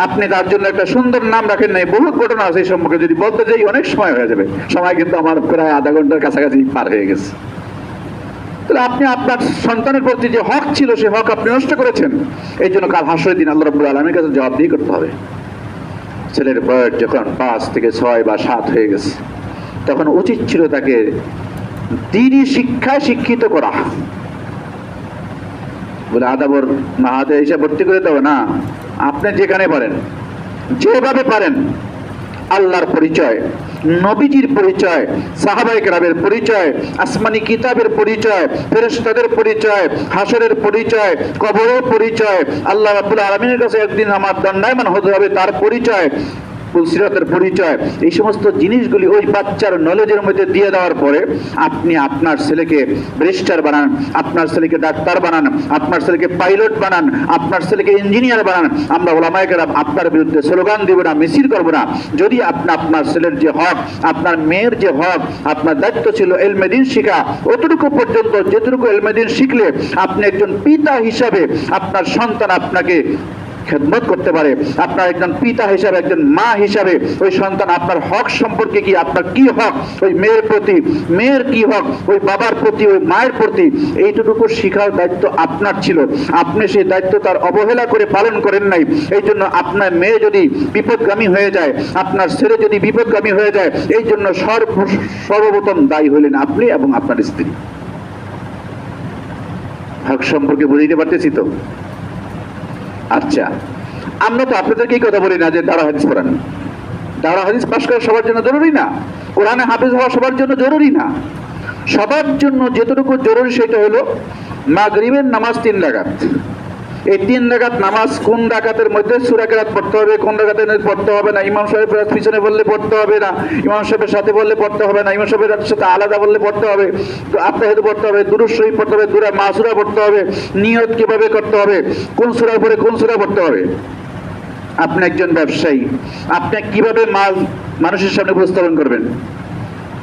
আপনি তার জন্য একটা সুন্দর নাম রাখেন নাই। বহু ঘটনা আছে এই সম্পর্কে, যদি বলতে যাই অনেক সময় হয়ে যাবে। সময় কিন্তু আমার প্রায় আধা ঘন্টার কাছাকাছি পার হয়ে গেছে। তাহলে আপনি আপনার সন্তানের প্রতি যে হক ছিল সে হক আপনি নষ্ট করেছেন। এই জন্য কাল হাসরের দিন আল্লাহ রাব্বুল আলামিনের কাছে জবাবদিহি করতে হবে। ছেলের বয়স যখন 5 থেকে 6 বা 7 হয়ে গেছে, তখন উচিত ছিল তাকে দ্বীনি শিক্ষায় শিক্ষিত করা। বলে আদাবর মাহাতে এসে ভর্তি করে দেবে না, আপনি যেখানে পারেন, যেভাবে পারেন, আল্লাহর পরিচয়, নবীজির পরিচয়, সাহাবায়ে কেরামের পরিচয়, আসমানি কিতাবের পরিচয়, ফেরেশতাদের পরিচয়, হাসরের পরিচয়, কবরের পরিচয়, আল্লাহ রাব্বুল আলামিনের কাছে একদিন আমার দণ্ডায়মান হতে হবে তার পরিচয়, সিরাতের পরিচয়, এই সমস্ত জিনিসগুলি ওই বাচ্চার নলেজের মধ্যে দিয়ে দেওয়ার পরে আপনি আপনার ছেলেকে ব্যারিস্টার বানান, আপনার ছেলেকে ডাক্তার বানান, আপনার ছেলেকে পাইলট বানান, আপনার ছেলেকে ইঞ্জিনিয়ার বানান। আমরা ওলামায়ে কেরাম আপনার বিরুদ্ধে স্লোগান দিব না, মিছিল করব না। যদি আপনি আপনার ছেলের যে হক, আপনার মেয়ের যে হক, আপনার দায়িত্ব ছিল ইলমে দ্বীন শিখা, অতটুকু পর্যন্ত যেটুকু ইলমে দ্বীন শিখলে আপনি একজন পিতা হিসাবে আপনার সন্তান আপনাকে খেদমত করতে পারে, আপনার একজন পিতা হিসাবে, একজন মা হিসাবে ওই সন্তান আপনার হক সম্পর্কে কি, আপনার কি হক ওই মেয়ের প্রতি, মেয়ের কি হক ওই বাবার প্রতি, ওই মায়ের প্রতি, এইটুকু শিখার দায়িত্ব আপনার ছিল। আপনি সেই দায়িত্ব তার অবহেলা করে পালন করেন নাই। এই জন্য আপনার মেয়ে যদি বিপদগামী হয়ে যায়, আপনার ছেলে যদি বিপদগামী হয়ে যায়, এই জন্য সর্বপ্রথম দায়ী হলেন আপনি এবং আপনার স্ত্রী। হক সম্পর্কে বুঝাইতে পারতেছি তো? আচ্ছা, আমরা তো আপনাদেরকে এই কথা বলি না যে দাওরা হাদিস পড়ান। দাওরা হাদিস পাশ করা সবার জন্য জরুরি না, কোরআনে হাফেজ হওয়া সবার জন্য জরুরি না। সবার জন্য যেটুকু জরুরি সেটা হলো মাগরিবের নামাজ 3 রাকাত। এই 3 রাকাত নামাজ কোন রাকাতের মধ্যে সূরা কেরাত পড়তে হবে, কোন রাকাতের মধ্যে পড়তে হবে না, ইমাম সাহেবের পিছনে বললে পড়তে হবে না, ইমাম সাহেবের সাথে বললে পড়তে হবে না, ইমাম সাহেবের সাথে আলাদা বললে পড়তে হবে, তো আত্মাহিদ পড়তে হবে, দুরূদ শরীফ পড়তে হবে, দূরা মাসুরা পড়তে হবে, নিয়ত কিভাবে করতে হবে, কোন সূরার পরে কোন সূরা পড়তে হবে। আপনি একজন ব্যবসায়ী, আপনি কিভাবে মাল মানুষের সামনে উপস্থাপন করবেন?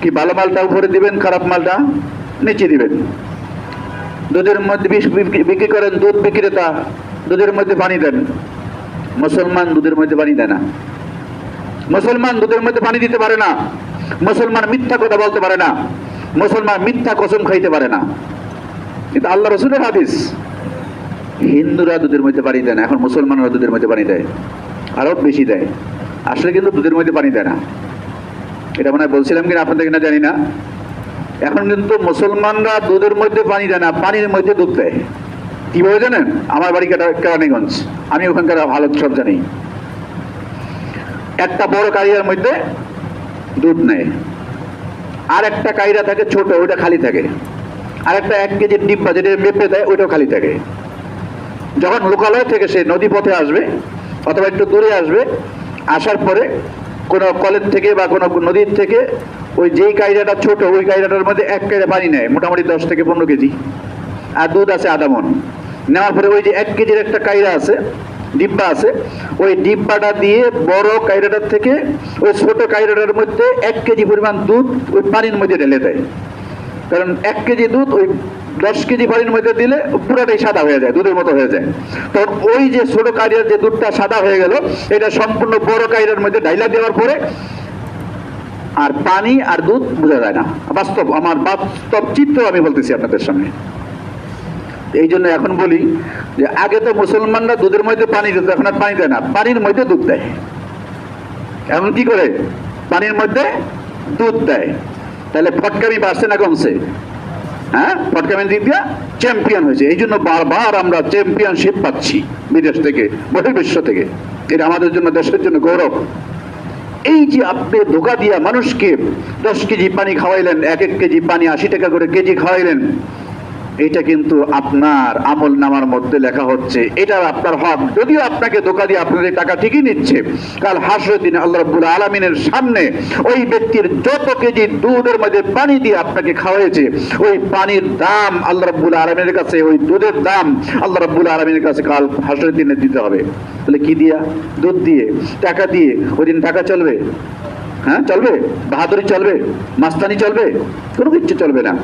কি ভালো মালটা উপরে দিবেন, খারাপ মালটা নিচে দিবেন? দুধের মধ্যে বিষ বিক্রি করেন, দুধ বিক্রেতা দুধের মধ্যে পানি দেন। মুসলমান দুধের মধ্যে পানি দেয় না। মুসলমান দুধের মধ্যে পানি দিতে পারে না। মুসলমান মিথ্যা কথা বলতে পারে না। মুসলমান মিথ্যা কসম খাইতে পারে না। কিন্তু আল্লাহ রাসূলের হাদিস, হিন্দুরা দুধের মধ্যে পানি দেয় না, এখন মুসলমানরা দুধের মধ্যে পানি দেয়, আরো বেশি দেয়। আসলে কিন্তু দুধের মধ্যে পানি দেয় না। এটা মনে হয় বলছিলাম কিনা আপনাদের কিনা জানি না। এখন কিন্তু মুসলমানরা দুধের মধ্যে পানি দেয় না, পানির মধ্যে দুধ দেয়। কিভাবে জানেন? আমার বাড়ি কেরানীগঞ্জ, আমি ওখানকার হালত সব জানি। একটা বড় কাইরার মধ্যে দুধ নেয়, আর একটা কাইরা থাকে ছোট, ওইটা খালি থাকে, আর একটা 1 কেজির ডিব্বা যেটা মেপে দেয় ওইটাও খালি থাকে। যখন লোকালয় থেকে সে নদী পথে আসবে অথবা একটু দূরে আসবে, আসার পরে কোনো কলের থেকে বা কোনো নদীর থেকে ওই যেই কাইরাটা ছোট, ওই কাইরাটার মধ্যে 1 কাইরা পানি নেয়, মোটামুটি 10 থেকে 15 কেজি, আর দুধ আছে আধা মণ। নেওয়ার পরে ওই যে 1 কেজির একটা কাইরা আছে, ডিব্বা আছে, ওই ডিব্বাটা দিয়ে বড় কাইরাটার থেকে ওই ছোট কাইরাটার মধ্যে 1 কেজি পরিমাণ দুধ ওই পানির মধ্যে ঢেলে দেয়। কারণ 1 কেজি দুধ ওই 10 কেজি পানির মধ্যে দিলে পুরোটাই সাদা হয়ে যায়, দুধের মতো হয়ে যায়। তখন ওই যে ছোট কাইরার যে দুধটা সাদা হয়ে গেল, এটা সম্পূর্ণ বড় কাইরার মধ্যে ঢাইলা দেওয়ার পরে আর পানি আর দুধ বোঝা যায় না। বাস্তব, আমার বাস্তব চিত্র আমি বলতেছি আপনাদের সামনে। এই জন্য এখন বলি যে আগে তো মুসলমানরা দুধের মধ্যে পানি দিত, এখন আর পানি দেয় না, পানির মধ্যে দুধ দেয়। এখন কি করে? পানির মধ্যে দুধ দেয়। তাহলে ফটকামি বাড়ছে না কমছে? হ্যাঁ, ফটকামির দিক দিয়ে চ্যাম্পিয়ন হয়েছে। এই জন্য বারবার আমরা চ্যাম্পিয়নশিপ পাচ্ছি বিদেশ থেকে, বহির্বিশ্ব থেকে। এটা আমাদের জন্য, দেশের জন্য গৌরব। এই যে আপনি ধোকা দিয়া মানুষকে 10 কেজি পানি খাওয়াইলেন, 1 কেজি পানি 80 টাকা করে কেজি খাওয়াইলেন, এটা কিন্তু আপনার আমল নামার মধ্যে লেখা হচ্ছে, এটা আপনার হক। যদিও আপনাকে ধোকা দিয়ে আপনাদের টাকা ঠিকই নিচ্ছে, কাল হাসরের দিনে আল্লাহ রাব্বুল আলামিনের সামনে ওই ব্যক্তির যত কেজি দুধের মধ্যে পানি দিয়ে আপনাকে খাওয়াইছে, ওই পানির দাম আল্লাহ রাব্বুল আলামিনের কাছে, ওই দুধের দাম আল্লাহ রাব্বুল আলামিনের কাছে কাল হাসরের দিনে দিতে হবে। তাহলে কি দিয়া? দুধ দিয়ে, টাকা দিয়ে। ওই দিন টাকা চলবে? হ্যাঁ চলবে? বাহাদুরি চলবে? মাস্তানি চলবে? কোনো কিছু চলবে না।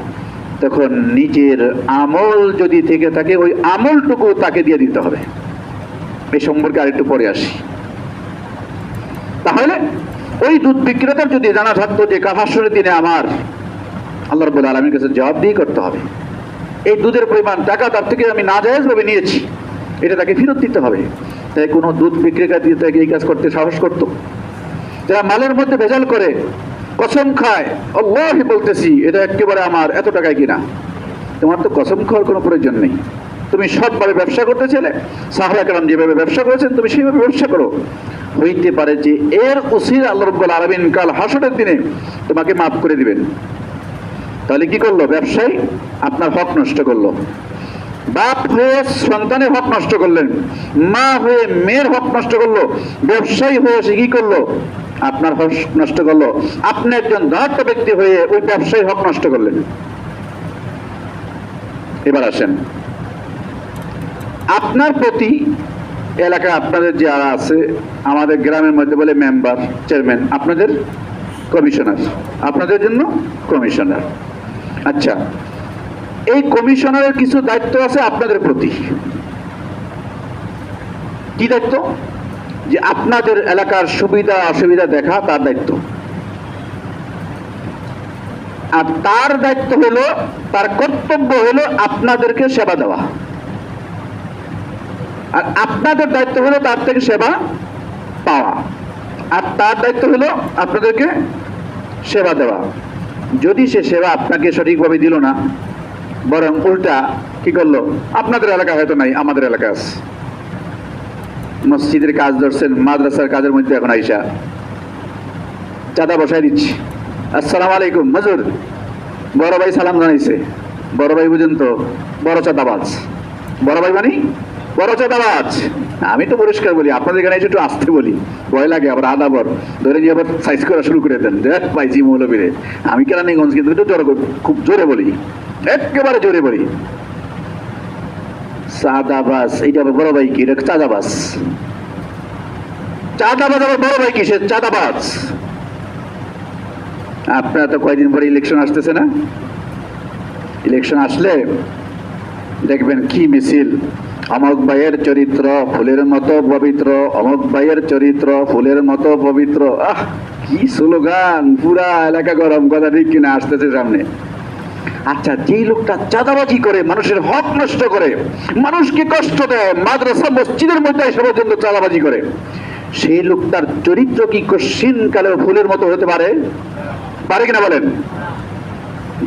তখন নিজের আমল যদি থেকে থাকে, ওই আমলটুকু তাকে দিয়ে দিতে হবে। এই সম্পর্কে আরেকটু পরে আসি। তাহলে ওই দুধ বিক্রেতার যদি জানা থাকতো যে কাল হাসরের দিনে আমার আল্লাহ রাব্বুল আলামিনের কাছে জবাবদিহি করতে হবে, এই দুধের পরিমাণ টাকা তার থেকে আমি নাজায়েজ ভাবে নিয়েছি, এটা তাকে ফেরত দিতে হবে, তাই কোনো দুধ বিক্রেতা দিয়ে তাকে এই কাজ করতে সাহস করত? যারা মালের মধ্যে ভেজাল করে, কসম খায়, আল্লাহি বলতেছি এটা একেবারে আমার এত টাকায় কিনা, তোমার তো কসম খাওয়ার কোনো প্রয়োজন নেই। তুমি সৎভাবে ব্যবসা করতে ছেলে, সাহাবা কেরাম যেভাবে ব্যবসা করেছেন তুমি সেইভাবে ব্যবসা করো। হইতে পারে যে এর উসিলা আল্লাহ রাব্বুল আলামিন কাল হাসরের দিনে তোমাকে মাফ করে দিবেন। তাহলে কি করলো? ব্যবসায়ী আপনার হক নষ্ট করলো। বাপ হয়ে সন্তানের হক নষ্ট করলেন, মা হয়ে মেয়ের হক নষ্ট করলো, ব্যবসায়ী হয়ে সে কি করলো? আপনার হক নষ্ট করলো। আপনি একজন ধনাঢ্য ব্যক্তি হয়ে ওই ব্যবসায়ী হক নষ্ট করলেন। এবার আসেন, আপনার প্রতি এলাকায় আপনাদের যারা আছে, আমাদের গ্রামের মধ্যে বলে মেম্বার, চেয়ারম্যান, আপনাদের কমিশনার, আপনাদের জন্য কমিশনার। আচ্ছা, এই কমিশনারের কিছু দায়িত্ব আছে আপনাদের প্রতি। কি দায়িত্ব? যে আপনাদের এলাকার সুবিধা অসুবিধা দেখা তার দায়িত্ব। আর তার দায়িত্ব হলো, তার কর্তব্য হলো আপনাদেরকে সেবা দেওয়া। আর আপনাদের দায়িত্ব হলো তার থেকে সেবা পাওয়া। আর তার দায়িত্ব হলো আপনাদেরকে সেবা দেওয়া। যদি সে সেবা আপনাকে সঠিকভাবে দিল না, বরং উল্টা কি করলো? আপনাদের এলাকা হয়তো নাই, আমাদের এলাকা আছে, মসজিদের কাজ ধরছেন, মাদ্রাসার কাজের মধ্যে এখন আইসা চাঁদা বসাই দিচ্ছি। আসসালামু আলাইকুম হুজুর, বড় ভাই সালাম জানাইছে। বড় ভাই বুঝেন তো, বড় চাঁদাবাজ। বড় ভাই মানে বড় চাঁদাবাজ। আমি তো পরিষ্কার বলি, আপনাদের এখানে একটু আসতে বলি, ভয় লাগে। আবার আধা বর ধরে নিয়ে আবার সাইজ করা শুরু করে দেন, দেখ পাইছি মৌলবীরে। আমি কেরানীগঞ্জ কিন্তু একটু খুব জোরে বলি, একেবারে জোরে বলি। চাঁদাবাজ, এইটা আবার বড় ভাই কি? এটা চাঁদাবাজ। চাঁদাবাজ আবার বড় ভাই কি? সে চাঁদাবাজ। আপনারা তো কয়েকদিন পরে ইলেকশন আসতেছে না? ইলেকশন আসলে দেখবেন কি মিছিল, অমক ভাইয়ের চরিত্র ফুলের মতো পবিত্র, অমক ভাইয়ের চরিত্র ফুলের মতো পবিত্র। আহ, কি স্লোগান! পুরা এলাকা গরম, কথা ঠিক কিনা? আসতেছে সামনে। আচ্ছা, যেই লোকটা চাঁদাবাজি করে, মানুষের হক নষ্ট করে, মানুষকে কষ্ট দেয়, মাদ্রাসা মসজিদের মধ্যে এসে পর্যন্ত চাঁদাবাজি করে, সেই লোকটার চরিত্র কি কশিন কালেও ফুলের মতো হতে পারে? পারে কিনা বলেন?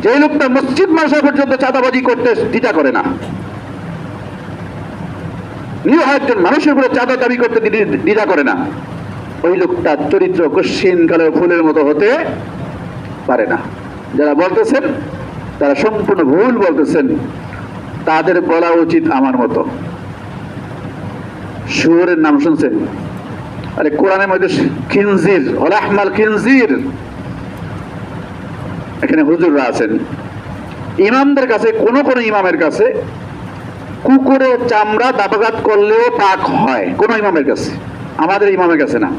যে লোকটা মসজিদ মাদ্রাসা পর্যন্ত চাঁদাবাজি করতে দ্বিধা করে না, নিরীহ একজন মানুষের উপরে চাঁদা দাবি করতে দ্বিধা করে না, ওই লোকটার চরিত্র কশিন কালেও ফুলের মতো হতে পারে না। যারা বলতেছেন তারা সম্পূর্ণ ভুল বলতেছেন। তাদের বলা উচিত আমার মতো। শুয়োরের নাম শুনছেন? আরে কোরআনের মধ্যে খিনজির, ওলাহমাল খিনজির। এখানে হুজুররা আছেন, ইমামদের কাছে, কোন কোন ইমামের কাছে কুকুরের চামড়া দাবাঘাত করলেও পাক হয়, কোন ইমামের কাছে, আমাদের ইমামের কাছে না।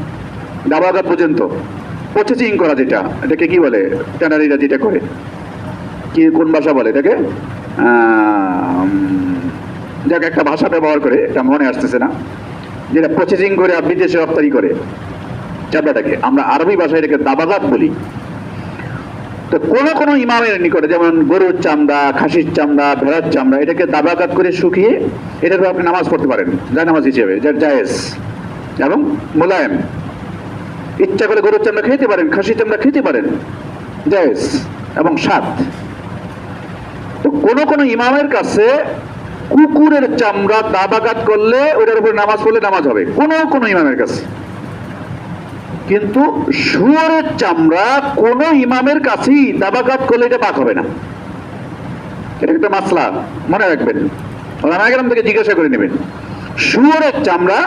দাবাঘাত পর্যন্ত প্রসেসিং করা, যেটা এটাকে কি বলে, ট্যানারিরা যেটা করে, কি কোন ভাষা বলে এটাকে, যাকে একটা ভাষা ব্যবহার করে, এটা মনে আসতেছে না, যেটা প্রসেসিং করে বিদেশে রপ্তানি করে চামড়াটাকে, আমরা আরবি ভাষায় এটাকে দাবাঘাত বলি। তো কোন ইমামের নিকটে, যেমন গরুর চামড়া, খাসির চামড়া, ভেড়ার চামড়া, এটাকে দাবাকাত করে শুকিয়ে এটার উপর আপনি নামাজ পড়তে পারেন, জায়নামাজ হিসেবে, যার জায়েজ এবং মোলায়েম। ইচ্ছা করে গরুর চামড়া খেতে পারেন, খাসির চামড়া খেতে পারেন, জায়েজ এবং স্বাদ। তো কোন ইমামের কাছে কুকুরের চামড়া দাবাকাত করলে ওটার উপর নামাজ পড়লে নামাজ হবে, কোন ইমামের কাছে। কিন্তু শুয়োরের চামড়া কোন ইমামের কাছেই দাবাকাত করলে এটা পাক হবে না। এটা একটা মাসলা, মনে রাখবেন, ওলামায়ে থেকে জিজ্ঞাসা করে নেবেন। শুয়োরের চামড়া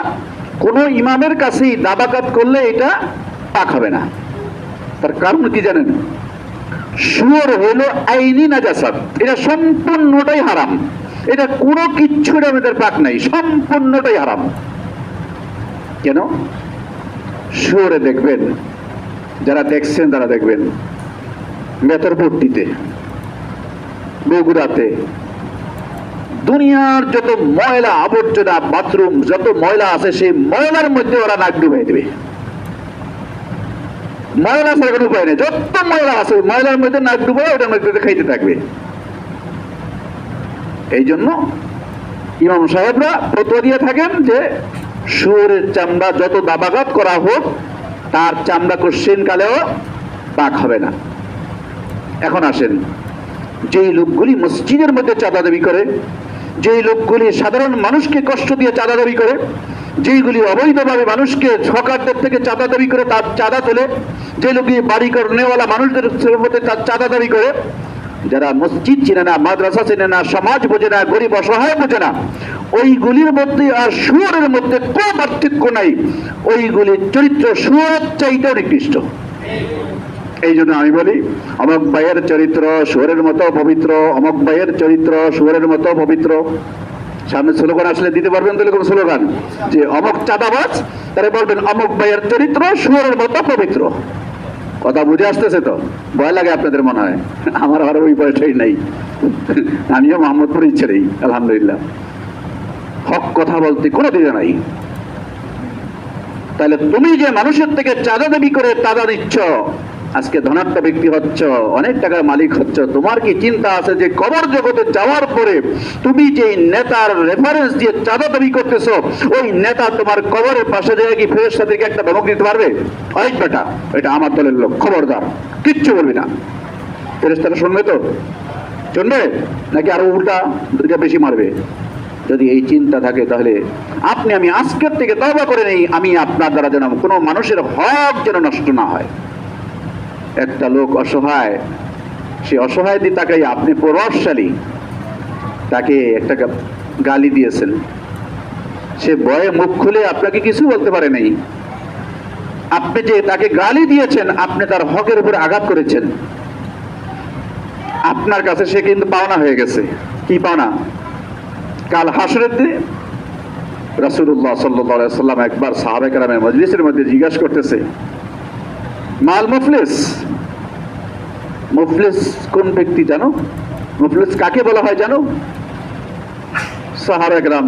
কোন ইমামের কাছেই দাবাকাত করলে এটা পাক হবে না। তার কারণ কি জানেন? শুয়োর হলো আইনি নাজাসাত, এটা সম্পূর্ণটাই হারাম, এটা কোনো কিচ্ছু আমাদের পাক নাই, সম্পূর্ণটাই হারাম। কেন? শুয়োরে দেখবেন, যারা দেখছেন তারা দেখবেন, মেথরপট্টিতে, বগুড়াতে দুনিয়ার যত ময়লা আবর্জনা, বাথরুম যত ময়লা আছে, সেই ময়লার মধ্যে ওরা নাক ডুবাই দেবে। ময়লা ছাড়া কোনো উপায় নেই, যত ময়লা আছে ময়লার মধ্যে নাক ডুবাই ওটার মধ্যে খাইতে থাকবে। এই জন্য ইমাম সাহেবরা ফতোয়া দিয়ে থাকেন যে শুয়োরের চামড়া যত দাবাঘাত করা হোক, তার চামড়া কোশ্চেন কালেও পাক হবে না। এখন আসেন, যেই লোকগুলি মসজিদের মধ্যে চাঁদা দাবি করে, যেই লোকগুলি সাধারণ মানুষকে কষ্ট দিয়ে চাঁদা দাবি করে, যেইগুলি অবৈধভাবে মানুষকে সরকারদের থেকে চাঁদা দাবি করে তার চাঁদা তোলে, যে লোকগুলি বাড়ি নেওয়ালা মানুষদের মধ্যে তার চাঁদা দাবি করে, যারা মসজিদ চেনে না, মাদ্রাসা চেনে না, সমাজ বোঝে না, গরিব অসহায় বোঝে না, ওইগুলির মধ্যে আর শুয়োরের মধ্যে কোনো পার্থক্য নাই। ওইগুলির চরিত্র শুয়োরের চাইতেও নিকৃষ্ট। এই জন্য আমি বলি, অমক ভাইয়ের চরিত্র শুয়োরের মতো পবিত্র, অমক ভাইয়ের চরিত্র শুয়োরের মতো পবিত্র। সামনে স্লোগান আসলে দিতে পারবেন তো এরকম স্লোগান, যে অমক চাঁদাবাজ, তারা বলবেন অমক ভাইয়ের চরিত্র শুয়োরের মতো পবিত্র। কথা বুঝে আসতেছে তো? ভয় লাগে আপনাদের মনে হয়? আমার আর ওই বয়সটাই নাই, আমিও মোহাম্মদপুরের ইচ্ছে নেই, আলহামদুলিল্লাহ। হক কথা বলতে কোনো দিকে নাই। তাহলে তুমি যে মানুষের থেকে চাঁদা দাবি করে চাঁদা দিচ্ছ, আজকে ধনাঢ্য ব্যক্তি হচ্ছ, অনেক টাকার মালিক হচ্ছ, তোমার কি চিন্তা আছে যে কবর জগতে যাওয়ার পরে তুমি যে নেতার রেফারেন্স দিয়ে চাঁদা দাবি করতেছ, ওই নেতা তোমার কবরের পাশে দিয়ে কি ফেরেশতাদেরকে একটা ধমক দিতে পারবে? ওই বেটা, এটা আমার দলের লোক, খবরদার, কিচ্ছু বলবি না। ফেরেশতারা শুনবে তো? শুনবে নাকি আরো উল্টা দুইটা বেশি মারবে? যদি এই চিন্তা থাকে, তাহলে আমি আজকের থেকে তওবা করে নেই, আমি আপনার দ্বারা যেন কোনো মানুষের হক যেন নষ্ট না হয়। একটা লোক অসহায়, সে অসহায় দিয়ে তাকে আপনি প্রভাবশালী, তাকে একটা গালি দিয়েছেন, সে ভয়ে মুখ খুলে আপনাকে কিছু বলতে পারে নাই। আপনি যে তাকে গালি দিয়েছেন, আপনি তার হকের উপর আঘাত করেছেন, আপনার কাছে সে কিন্তু পাওনা হয়ে গেছে। কি পাওনা? কাল হাসরের দিনে রাসূলুল্লাহ সাল্লাল্লাহু আলাইহি ওয়াসাল্লাম একবার সাহাবা কেরামের মজলিসের মধ্যে জিজ্ঞাসা করতেছে, মাল মুফলিস, মুফলিস কোন ব্যক্তি জানো? মুফলিস কাকে বলা হয় জানো? সাহাবা কেরাম,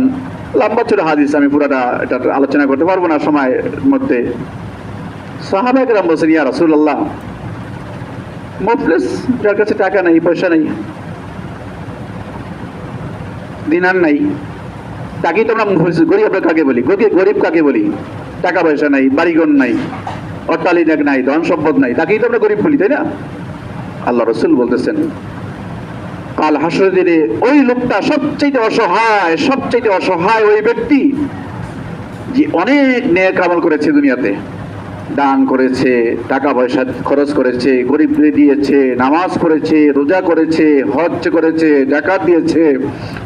লম্বা ছোট হাদিস, আমি পুরাটা এটা আলোচনা করতে পারবো না সময়ের মধ্যে। সাহাবা কেরাম বলছেন, ইয়া রাসূলুল্লাহ, মুফলিস যার কাছে টাকা নেই, পয়সা নেই, দিনার নাই, তাকেই তো আমরা গরিব কাকে বলি? গরিব কাকে বলি? টাকা পয়সা নাই, বাড়িঘর নাই, অট্টালিকা নাই, ধন সম্পদ নাই, তাকেই তো আমরা গরিব বলি, তাই না? আল্লাহ রাসূল বলতেছেন, কাল হাসরের দিনে ওই লোকটা সবচেয়ে অসহায়, সবচেয়ে অসহায় ওই ব্যক্তি যে অনেক নেক আমল করেছে, দুনিয়াতে দান করেছে, টাকা পয়সা খরচ করেছে, গরিবদের দিয়েছে, নামাজ পড়েছে, রোজা করেছে, হজ করেছে, যাকাত দিয়েছে,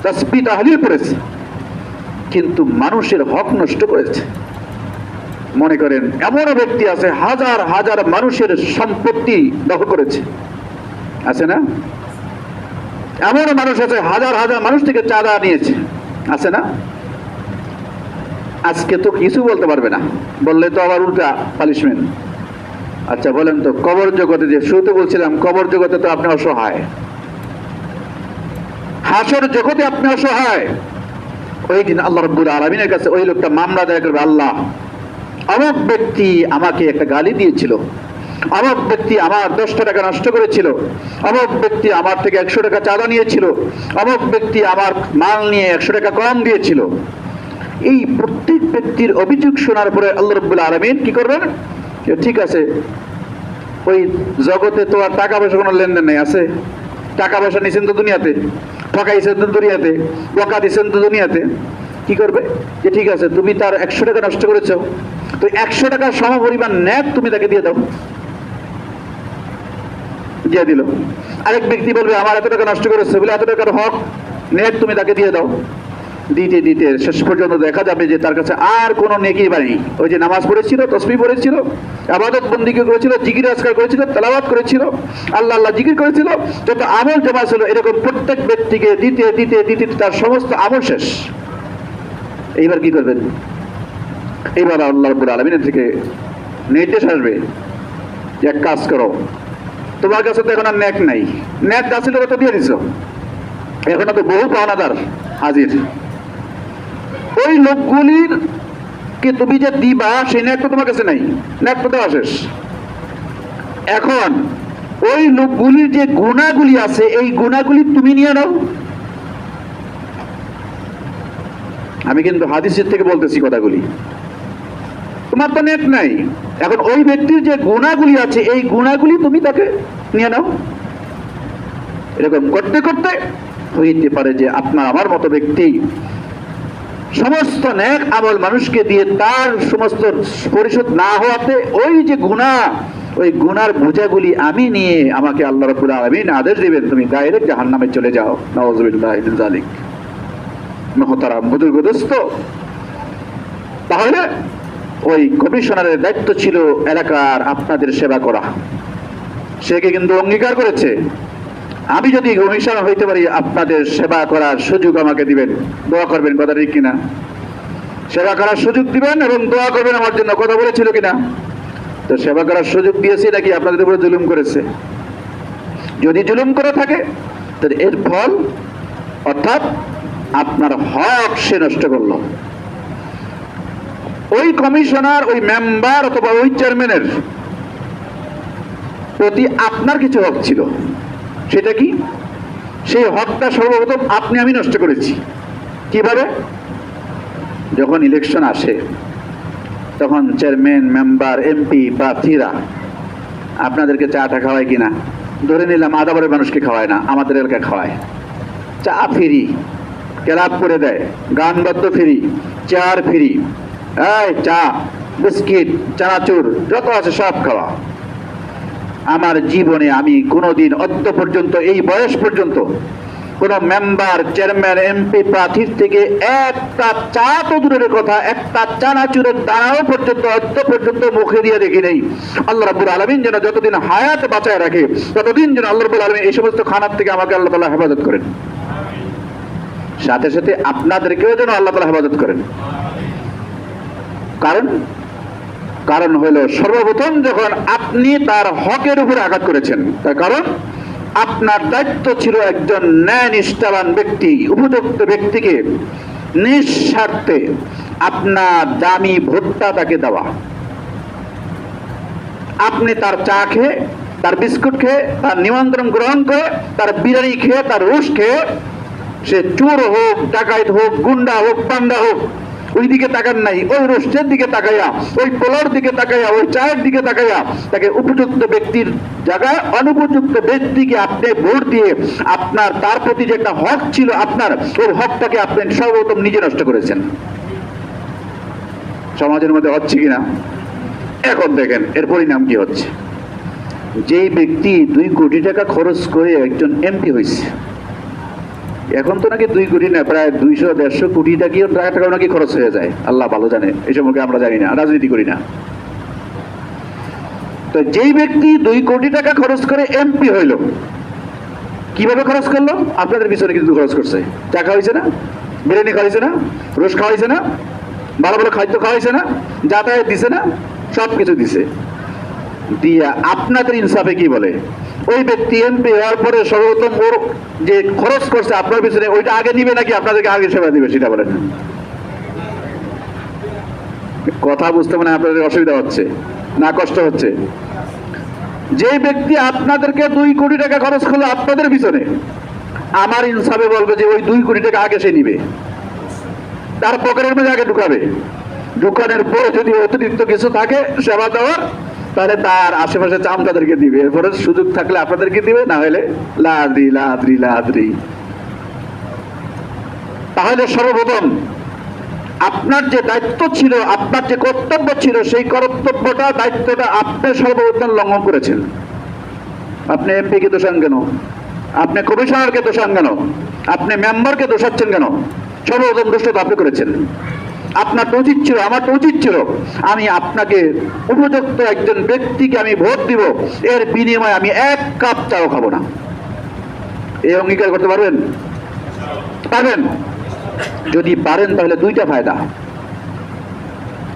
তাসবিহ তাহলিল করেছে, কিন্তু মানুষের হক নষ্ট করেছে। মনে করেন এমনও ব্যক্তি আছে হাজার হাজার মানুষের সম্পত্তি দখল করেছে, আছে না? এমন মানুষ আছে হাজার হাজার মানুষ থেকে চাঁদা নিয়েছে, আছে না? আজকে তো কিছু বলতে পারবে না, বললে তো আবার উল্টা পানিশমেন্ট। আচ্ছা বলেন তো, কবর জগতে, যে শুরুতে বলছিলাম কবর জগতে তো আপনি অসহায়, হাসর জগতে আপনি অসহায়। ওই দিন আল্লাহ রাব্বুল আলামিনের কাছে ওই লোকটা মামলা দায়ের করবে, আল্লাহ অমুক ব্যক্তি আমাকে একটা গালি দিয়েছিল, অমুক ব্যক্তি আমার 10টা টাকা নষ্ট করেছিল, অমুক ব্যক্তি আমার থেকে 100 টাকা চাঁদা নিয়েছিল, অমুক ব্যক্তি আমার মাল নিয়ে 100 টাকা কম দিয়েছিল। এই প্রত্যেক ব্যক্তির অভিযোগ শোনার পরে আল্লাহ রাব্বুল আলামিন কি করবেন? ঠিক আছে, ওই জগতে তো আর টাকা পয়সা কোনো লেনদেন নেই, আছে? টাকা পয়সা নিছেন তো দুনিয়াতে, ঠকাইছেন তো দুনিয়াতে, বকা দিচ্ছেন তো দুনিয়াতে। কি করবে? যে ঠিক আছে, তুমি তার 100 টাকা নষ্ট করেছো, তো 100 টাকার সমপরিমাণ নেক তুমি তাকে দিয়ে দাও। দিয়ে দিল। আরেক ব্যক্তি বলবে আমার এত টাকা নষ্ট করেছে বলে এত টাকার হক নেক তুমি তাকে দিয়ে দাও। দিতে দিতে শেষ পর্যন্ত দেখা যাবে যে তার কাছে আর কোনো নেকি বাড়ি। ওই যে নামাজ পড়েছিল, তসবিহ পড়েছিল, ইবাদত বন্দেগী করেছিল, জিকির আজকার করেছিল, তেলাওয়াত করেছিল, আল্লাহ আল্লাহ জিকির করেছিল, যত আমল জমা ছিল, এরকম প্রত্যেক ব্যক্তিকে দিতে দিতে দিতে তার সমস্ত আমল শেষ। এইবার কি করবেন? এইবার আল্লাহ রাব্বুল আলামিনের থেকে নির্দেশ আসবে যে এক কাজ করো, তোমার কাছে তো এখন আর নেক নাই, নেক যা ছিল তো দিয়ে দিছো, এখন তো বহু পাওনাদার হাজির। ওই লোকগুলির কে তুমি যে দিবা সেই নেক তো তোমার কাছে নাই, নেক তো দেওয়া শেষ। এখন ওই লোকগুলির যে গুণাগুলি আছে এই গুণাগুলি তুমি নিয়ে নাও। আমি কিন্তু হাদিসের থেকে বলতেছি কথাগুলি, তোমার তো নেট নাই, এখন ওই ব্যক্তির যে গুণাগুলি আছে এই গুণাগুলি তুমি তাকে নিয়ে নাও। এরকম করতে করতে হইতে পারে যে আপনার আমার মতো ব্যক্তি সমস্ত নেক আমল মানুষকে দিয়ে তার সমস্ত পরিশোধ না হওয়াতে ওই যে গুনাহ, ওই গুনার বোঝাগুলি আমি নিয়ে আমাকে আল্লাহ রাব্বুল আলামিন আদেশ দিবেন তুমি ডাইরেক্ট জাহান্নামে চলে যাও। নাউযুবিল্লাহি মিন যালিক। মুহতারাম বুজুর্গ দোস্ত, তাহলে ওই কমিশনারের দায়িত্ব ছিল এলাকার আপনাদের সেবা করা। সে কিন্তু অঙ্গীকার করেছে, আমি যদি কমিশনার হইতে পারি আপনাদের সেবা করার সুযোগ আমাকে দিবেন, দোয়া করবেন। কথা ঠিক কিনা? সেবা করার সুযোগ দিবেন এবং দোয়া করবেন আমার জন্য, কথা বলেছিল কিনা? তো সেবা করার সুযোগ দিয়েছে নাকি আপনাদের উপরে জুলুম করেছে? যদি জুলুম করে থাকে তাহলে এর ফল অর্থাৎ আপনার হক সে নষ্ট করলো। ওই কমিশনার, ওই মেম্বার অথবা ওই চেয়ারম্যানের প্রতি আপনার কিছু হক ছিল, সেটা কি? সেই হকটা সর্বপ্রথম আপনি আমি নষ্ট করেছি। কিভাবে? যখন ইলেকশন আসে তখন চেয়ারম্যান, মেম্বার, এমপি প্রার্থীরা আপনাদেরকে চাটা খাওয়ায় কিনা? ধরে নিলাম আদাবরের মানুষকে খাওয়ায় না, আমাদের এলাকায় খাওয়ায়। চা ফ্রি, ক্লাব করে দেয়, গান বাদ্য ফ্রি, চেয়ার ফ্রি, এই চা, বিস্কিট, চানাচুর যত আছে সব খাওয়া। আমার জীবনে আমি কোনোদিন অদ্য পর্যন্ত, এই বয়স পর্যন্ত, কোন মেম্বার, চেয়ারম্যান, এমপি প্রার্থীর থেকে একটা চা তো দূরের কথা, একটা চানাচুরের দানাও পর্যন্ত অদ্য পর্যন্ত মুখে দিয়ে দেখি নেই। আল্লাহ রাব্বুল আলামিন যেন যতদিন হায়াত বাঁচায় রাখে ততদিন যেন আল্লাহ রাব্বুল আলামিন এই সমস্ত খানার থেকে আমাকে আল্লাহ তাআলা হেফাজত করেন, সাথে সাথে আপনাদেরকেও যেন আল্লাহ তাআলা হেফাজত করেন। কারণ হলো সর্বপ্রথম যখন আপনি তার হকের উপরে আঘাত করেছেন, তার কারণ আপনার দায়িত্ব ছিল একজন ন্যায়নিষ্ঠাবান ব্যক্তি, উপযুক্ত ব্যক্তিকে নিঃস্বার্থে আপনার দামি ভোটটা তাকে দেওয়া। আপনি তার চা খেয়ে, তার বিস্কুট খেয়ে, তার নিমন্ত্রণ গ্রহণ করে, তার বিরিয়ানি খেয়ে, তার রোষ খেয়ে, সে চোর হোক, ডাকাত হোক, গুন্ডা হোক, পান্ডা হোক, ওই দিকে তাকান নাই, ওই রোস্টের দিকে তাকাইয়া, ওই পোলার দিকে তাকাইয়া, ওই চায়ের দিকে তাকাইয়া তাকে উপযুক্ত ব্যক্তির জায়গায় অনুপযুক্ত ব্যক্তিকে আপনি ভোট দিয়ে আপনার তার প্রতি যে একটা হক ছিল আপনার, ওই হকটাকে আপনি সর্বপ্রথম নিজে নষ্ট করেছেন। সমাজের মধ্যে হচ্ছে কিনা? এখন দেখেন এর পরিণাম কি হচ্ছে। যেই ব্যক্তি 2 কোটি টাকা খরচ করে একজন এমপি হয়েছে, এখন তো নাকি 2 কোটি না, প্রায় 200-150 কোটি টাকা নাকি খরচ হয়ে যায়, আল্লাহ ভালো জানে, এই সম্পর্কে আমরা জানি না, রাজনীতি করি না। তো যেই ব্যক্তি 2 কোটি টাকা খরচ করে এমপি হইল, কিভাবে খরচ করলো? আপনাদের পিছনে কিন্তু খরচ করছে। চা খাওয়াইছে না, বিরিয়ানি খাওয়াইছে না, রোজ খাওয়াইছে না, ভালো ভালো খাদ্য খাওয়াইছে না, যাতায়াত দিছে না, সব কিছু দিছে। দিয়া আপনাদের ইনসাফে কি বলে, ওই ব্যক্তি এমপি হওয়ার পরে সর্বপ্রথম ওর যে খরচ করছে আপনার পিছনে, ওইটা আগে নিবে নাকি আপনাদেরকে আগে সেবা দিবে সেটা বলেন। কথা বুঝতে মানে আপনাদের অসুবিধা হচ্ছে না কষ্ট হচ্ছে? যে ব্যক্তি আপনাদেরকে 2 কোটি টাকা খরচ করলো আপনাদের পিছনে, আমার ইনসাফে বলবে যে ওই 2 কোটি টাকা আগে সে নিবে, তার পকেটের মধ্যে আগে ঢুকাবে। ঢুকানোর পরে যদি অতিরিক্ত কিছু থাকে সেবা দেওয়ার, তাহলে তার আশেপাশে চামচাদেরকে দিবে, এরপরে সুযোগ থাকলে আপনাদেরকে দিবে, না হলে লাদ্রি লাদ্রি লাদ্রি। তাহলে সর্বপ্রথম আপনার যে দায়িত্ব ছিল, আপনার যে কর্তব্য ছিল, সেই কর্তব্যটা দায়িত্বটা আপনি সর্বপ্রথম লঙ্ঘন করেছেন। আপনি এমপিকে দোষান কেন? আপনি কমিশনারকে দোষান কেন? আপনি মেম্বারকে দোষাচ্ছেন কেন? সর্বপ্রথম দোষটা আপনি করেছেন। আপনার তো উচিত ছিল, আমার তো উচিত ছিল, আমি আপনাকে উপযুক্ত একজন ব্যক্তিকে আমি ভোট দিব, এর বিনিময়ে আমি 1 কাপ চাও খাবো না। এই অঙ্গীকার করতে পারবেন? পারবেন? যদি পারেন তাহলে 2টা ফায়দা।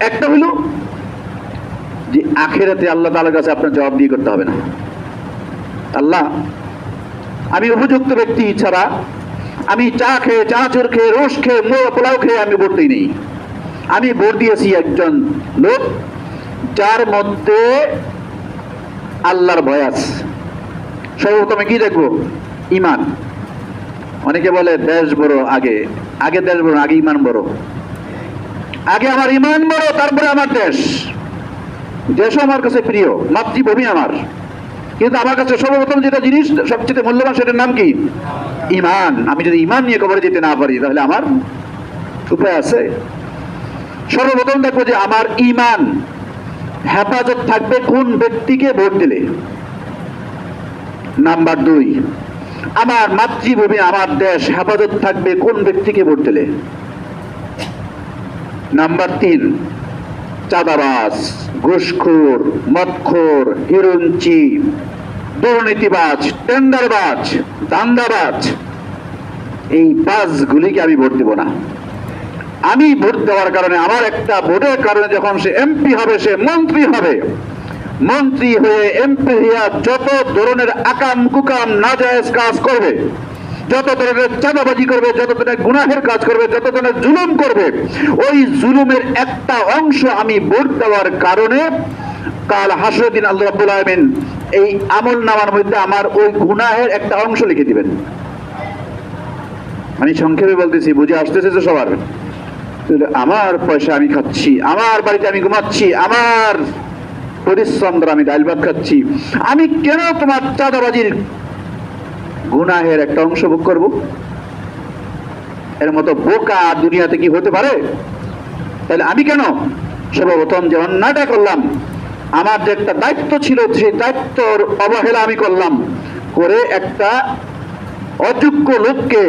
একটা হইল যে আখিরাতে আল্লাহ তাআলার কাছে আপনার জবাব দিয়ে করতে হবে না। আল্লাহ, আমি উপযুক্ত ব্যক্তি ছাড়া আমি চা খেয়ে, চানাচুর খেয়ে, রোজ খেয়ে, পোলাও খেয়ে আমি ভোট দিই নেই। আমি ভোট দিয়েছি একজন লোক যার মধ্যে আল্লাহর ভয় আছে। সর্বপ্রথমে কি দেখবো? ঈমান। অনেকে বলে দেশ বড়, আগে আগে দেশ বড়, আগে ঈমান বড়। আগে আমার ঈমান বড়, তারপরে আমার দেশ। দেশও আমার কাছে প্রিয়, মাতৃভূমি আমার, কিন্তু আমার কাছে সর্বপ্রথম যেটা জিনিস সবচেয়ে মূল্যবান, সেটার নাম কি? ঈমান। আমি যদি ঈমান নিয়ে কবরে যেতে না পারি তাহলে আমার উপায় আছে? সর্বপ্রথম দেখবো যে আমার ঈমান হেফাজত থাকবে কোন ব্যক্তিকে ভোট দিলে। নাম্বার 2, আমার মাতৃভূমি, আমার দেশ হেফাজত থাকবে কোন ব্যক্তিকে ভোট দিলে। নাম্বার 3, চাঁদাবাজ, ঘুষখোর, মদখোর, হিরুঞ্চি, দুর্নীতিবাজ, টেন্ডারবাজ, দান্দাবাজ, এই 5গুলিকে আমি ভোট দেব না। আমি ভোট দেওয়ার কারণে, আমার একটা ভোটের কারণে যখন সে এমপি হবে, সে মন্ত্রী হবে, মন্ত্রী হয়ে এমপি হইয়া যত ধরনের আকাম কুকাম নাজায়েজ কাজ করবে, যত ধরনের চাঁদাবাজি করবে, যত ধরনের গুনাহের কাজ করবে, যত ধরনের জুলুম করবে, ওই জুলুমের একটা অংশ আমি ভোট দেওয়ার কারণে কাল হাসরের দিন আল্লাহ রাব্বুল আলামিন এই আমল নামার মধ্যে আমার ওই গুনাহের একটা অংশ লিখে দিবেন। আমি সংক্ষেপে বলতেছি, বুঝে আসতেছে তো সবার? আমার পয়সা আমি খাচ্ছি, আমার বাড়িতে আমি ঘুমাচ্ছি, আমার পরিশ্রম দ্বারা আমি ডাল ভাত খাচ্ছি, আমি কেন তোমার চাঁদাবাজির গুনাহের একটা অংশ ভোগ করব? এর মতো বোকা দুনিয়াতে কি হতে পারে? তাহলে আমি কেন সর্বপ্রথম যে অন্যায়টা করলাম, আমার যে একটা দায়িত্ব ছিল, সেই দায়িত্বর অবহেলা আমি করলাম, করে একটা অযোগ্য লোককে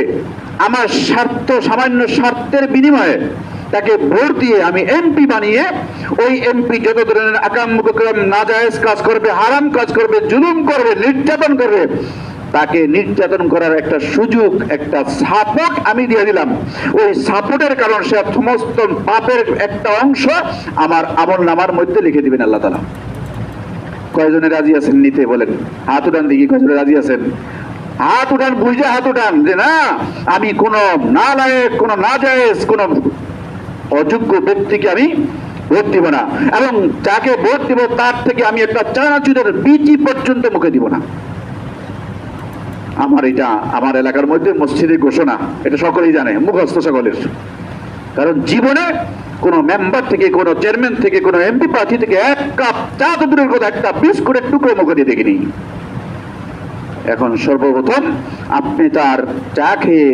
আমার স্বার্থ, সামান্য স্বার্থের বিনিময়ে তাকে ভোট দিয়ে আমি এমপি বানিয়ে, ওই এমপি যত ধরনের আকাম কুকাম নাজায়েজ কাজ করবে, হারাম কাজ করবে, জুলুম করবে, নির্যাতন করবে, তাকে নির্যাতন করার একটা সুযোগ, একটা সাপোর্ট আমি দিয়ে দিলাম। ওই সাপোর্টের কারণ সে সমস্ত পাপের একটা অংশ আমার আমল নামার মধ্যে লিখে দিবেন আল্লাহ তাআলা। কয়জনে রাজি আছেন নিতে? বলেন, হাত উঠান দেখি, কয়জনে রাজি আছেন? হাত উঠান, বুঝে হাত উঠান যে না, আমি কোন নালায়েক, কোন নাজায়েজ, কোন অযোগ্য ব্যক্তিকে আমি ভোট দিব না, এবং যাকে ভোট দিব তার থেকে আমি একটা চানাচুরের বিচি পর্যন্ত মুখে দিব না। আমার এটা আমার এলাকার মধ্যে মসজিদের ঘোষণা, এটা সকলেই জানে, মুখস্থ সকলের। কারণ জীবনে কোন মেম্বার থেকে, কোন চেয়ারম্যান থেকে, কোন এমপি প্রার্থী থেকে 1 কাপ চা তো দূরের কথা, একটা বিস্কুটের টুকরো মুখে দিয়ে দেখিনি। এখন সর্বপ্রথম আপনি তার চা খেয়ে,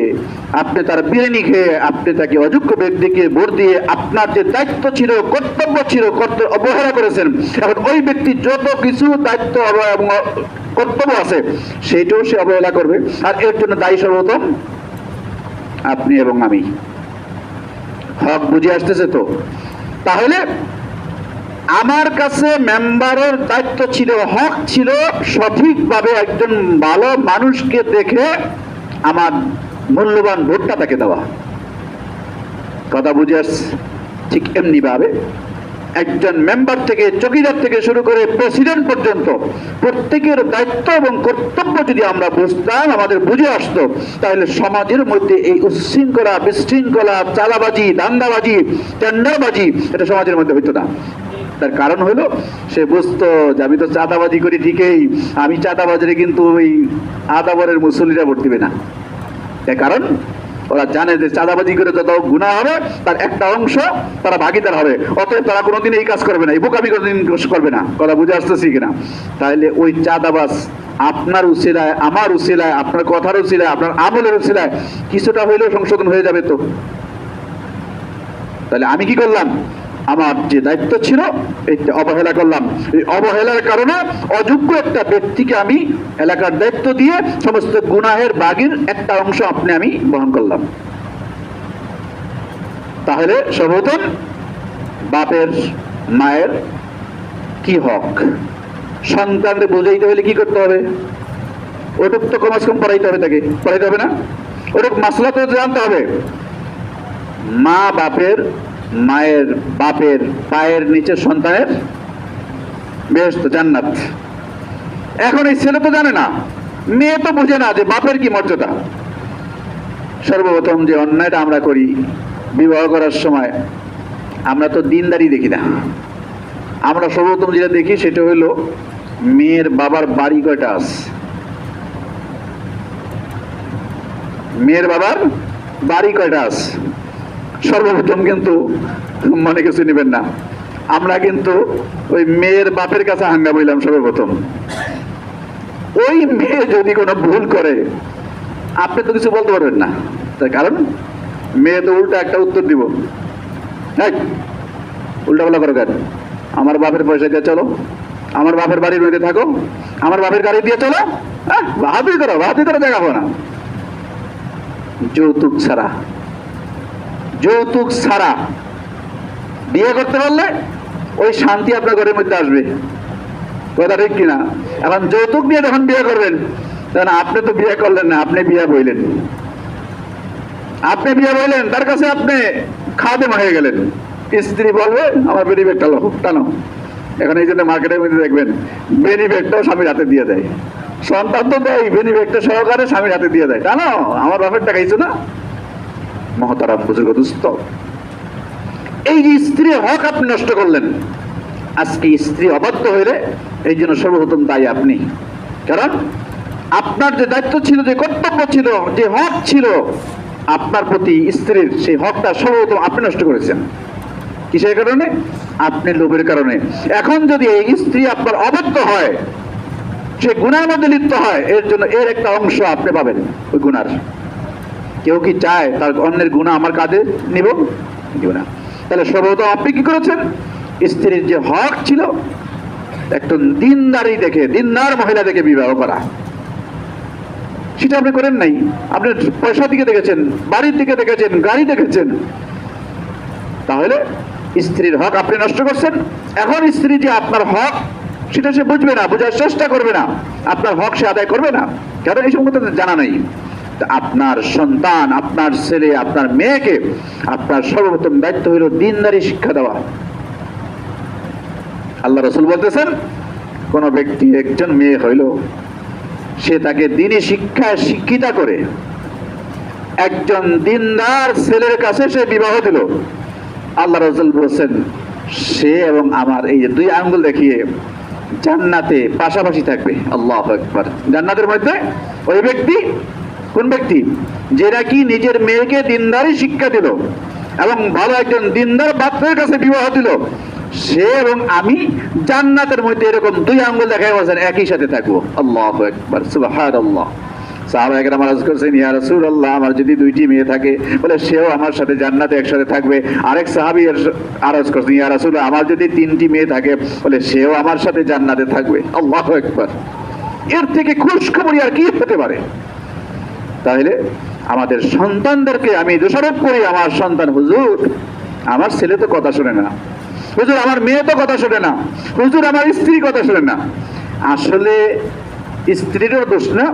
আপনি তার বিরিয়ানি খেয়ে, আপনি তাকে অযোগ্য ব্যক্তিকে ভোট দিয়ে আপনার যে দায়িত্ব ছিল, কর্তব্য ছিল, অবহেলা করেছেন। এখন ওই ব্যক্তি যত কিছু দায়িত্ব এবং কর্তব্য আছে সেইটাও সে অবহেলা করবে, আর এর জন্য দায়ী সর্বপ্রথম আপনি এবং আমি। হক বুঝে আসতেছে তো? তাহলে আমার কাছে মেম্বারের দায়িত্ব ছিল, হক ছিল সঠিকভাবে একজন ভালো মানুষকে দেখে আমার মূল্যবান ভোটটা তাকে দেওয়া। কথা বুঝে আসছে? ঠিক এমনি ভাবে একজন মেম্বার থেকে, চৌকিদার থেকে শুরু করে প্রেসিডেন্ট পর্যন্ত প্রত্যেকের দায়িত্ব এবং কর্তব্য যদি আমরা বুঝতাম, আমাদের বুঝে আসতো, তাহলে সমাজের মধ্যে এই উচ্ছৃঙ্খলা, বিশৃঙ্খলা, চালাবাজি, দান্দাবাজি, টেন্ডারবাজি, এটা সমাজের মধ্যে হইতো না। তার কারণ হলো সে বুঝতো যে আমি তো চাঁদাবাজি করি ঠিকই, আমি চাঁদাবাজারে কিন্তু ওই আদাবরের মুসল্লিরা ভোট দিবে না। তার কারণ ওরা জানে যে চাঁদাবাজি করে যত গুনাহ হবে তার একটা অংশ তারা ভাগিদার হবে, অতএব তারা কোনোদিন এই কাজ করবে না, এই বোকামি কোনোদিন করবে না। কথা বুঝে আসতেছি কিনা? তাহলে ওই চাঁদাবাজ আপনার উসিলায়, আমার উসিলায়, আপনার কথার উসিলায়, আপনার আমলের উসিলায় কিছুটা হইলেও সংশোধন হয়ে যাবে। তো তাহলে আমি কি করলাম? আমার যে দায়িত্ব ছিল এটা অবহেলা করলাম। এই অবহেলার কারণে অযোগ্য একটা ব্যক্তিকে আমি এলাকার দায়িত্ব দিয়ে সমস্ত গুনাহের বাগির একটা অংশ আমি বহন করলাম। তাহলে সর্বপ্রথম বাপের মায়ের কি হক, সন্তানকে বুঝাইতে হলে কি করতে হবে? ওটুক তো কমাস কম পড়াইতে হবে, তাকে পড়াইতে হবে না? ওটুক মাসলা তো জানতে হবে। মা বাপের, মায়ের বাপের পায়ের নিচে সন্তানের বেহেশত জান্নাত। এখন এই ছেলে তো জানে না, মেয়ে তো বুঝে না যে বাপের কি মর্যাদা। সর্বপ্রথম যে অন্যায়টা আমরা করি বিবাহ করার সময়, আমরা তো দিনদারি দেখি না। আমরা সর্বপ্রথম যেটা দেখি সেটা হলো মেয়ের বাবার বাড়ি কয়টা আছে, মেয়ের বাবার বাড়ি কয়টা আছে। সর্বপ্রথম কিন্তু মনে কিছু নেবেন না, আমরা কিন্তু ওই মেয়ের বাপের কাছে হাঙ্গা বইলাম সর্বপ্রথম। ওই মেয়ে যদি কোনো ভুল করে আপনি তো কিছু বলতে পারবেন না, তার কারণ মেয়ে তো উল্টা একটা উত্তর দিব, উল্টা বলা করো কেন? আমার বাপের পয়সা দিয়ে চলো, আমার বাপের বাড়ির মধ্যে থাকো, আমার বাপের গাড়ি দিয়ে চলো, বাহাদুরি করো, বাহাদুরি করে দেখাবো না। যৌতুক ছাড়া, যৌতুক ছাড়া বিয়ে করতে পারলে ওই শান্তি আপনার ঘরের মধ্যে আসবে। কথা ঠিক কিনা? এখন যৌতুক নিয়ে যখন বিয়ে করবেন তখন আপনি তো বিয়ে করলেন না, আপনি বিয়ে বইলেন, আপনি বিয়ে বইলেন, তার কাছে আপনি খাদেম হয়ে গেলেন। স্ত্রী বলবে আমার বেনি ব্যাগটা লো, টানো। এখন এই জন্য মার্কেটের মধ্যে দেখবেন বেনি ব্যাগটাও স্বামীর হাতে দিয়ে দেয়, সন্তান তো দেয়, বেনি ব্যাগটা সহকারে স্বামীর হাতে দিয়ে দেয়, টানো, আমার বাপের টাকা খাইছো না। মহতারাম বুজুর্গ দোস্ত, এই যে স্ত্রীর হক আপনি নষ্ট করলেন, আজকে স্ত্রী অবাধ্য হইলে এই জন্য সর্বপ্রথম দায়ী আপনি। কারণ আপনার যে দায়িত্ব ছিল, যে কর্তব্য ছিল, যে হক ছিল আপনার প্রতি স্ত্রীর, সেই হকটা সর্বপ্রথম আপনি নষ্ট করেছেন। কিসের কারণে? আপনি লোভের কারণে। এখন যদি এই স্ত্রী আপনার অবাধ্য হয়, সে গুনার মধ্যে লিপ্ত হয়, এর জন্য এর একটা অংশ আপনি পাবেন ওই গুনার। কেউ কি চায় তার অন্যের গুনাহ আমার কাঁধে নিব? নিব না। তাহলে সর্বপ্রথম আপনি কি করেছেন? স্ত্রীর যে হক ছিল, একজন দিনদারি দেখে, দিনদার মহিলা দেখে বিবাহ করা, সেটা আপনি করেন নাই। আপনি পয়সার দিকে দেখেছেন, বাড়ির দিকে দেখেছেন, গাড়ি দেখেছেন। তাহলে স্ত্রীর হক আপনি নষ্ট করছেন। এখন স্ত্রী যে আপনার হক সেটা সে বুঝবে না, বোঝার চেষ্টা করবে না, আপনার হক সে আদায় করবে না, কারণ এই সম্পর্কে জানা নাই। আপনার সন্তান, আপনার ছেলে, আপনার মেয়েকে আপনার সর্বপ্রথম দায়িত্ব হলো দিনদারি শিক্ষা দেওয়া। আল্লাহ রাসূল বলতেছেন, কোন ব্যক্তি একজন মেয়ে হইল, সে তাকে দ্বীনি শিক্ষায় শিক্ষিতা করে একজন দিনদার ছেলের কাছে সে বিবাহ দিল, আল্লাহ রাসূল বলেছেন সে এবং আমার এই যে দুই আঙ্গুল দেখিয়ে জান্নাতে পাশাপাশি থাকবে। আল্লাহু আকবার। জান্নাতের মধ্যে ওই ব্যক্তি, কোন ব্যক্তি? যে নাকি নিজের মেয়েকে দিনদারি শিক্ষা দিল এবং ভালো একজন দিনদার পাত্রের কাছে বিবাহ দিল, সে এবং আমি জান্নাতের মধ্যে এরকম দুই আঙ্গুল দেখায় বলছেন একই সাথে থাকবো। আল্লাহু আকবার, সুবহানাল্লাহ। সাহাবায়ে কেরাম আরজ করেছেন, ইয়া রাসূলুল্লাহ, আমার যদি দুইটি মেয়ে থাকে, বলে সেও আমার সাথে জান্নাতে একসাথে থাকবে। আরেক সাহাবী আরজ করেছেন, ইয়া রাসূলুল্লাহ, আমার যদি তিনটি মেয়ে থাকে, বলে সেও আমার সাথে জান্নাতে থাকবে। আল্লাহু আকবার। এর থেকে খুশখবরি আর কি হতে পারে? তাহলে আমাদের সন্তানদেরকে আমি দোষারোপ করি, আমার সন্তান, হুজুর আমার ছেলে তো কথা শোনে না, হুজুর আমার মেয়ে তো কথা শোনে না, হুজুর আমার স্ত্রী কথা শোনে না। আসলে স্ত্রীরও দোষ না,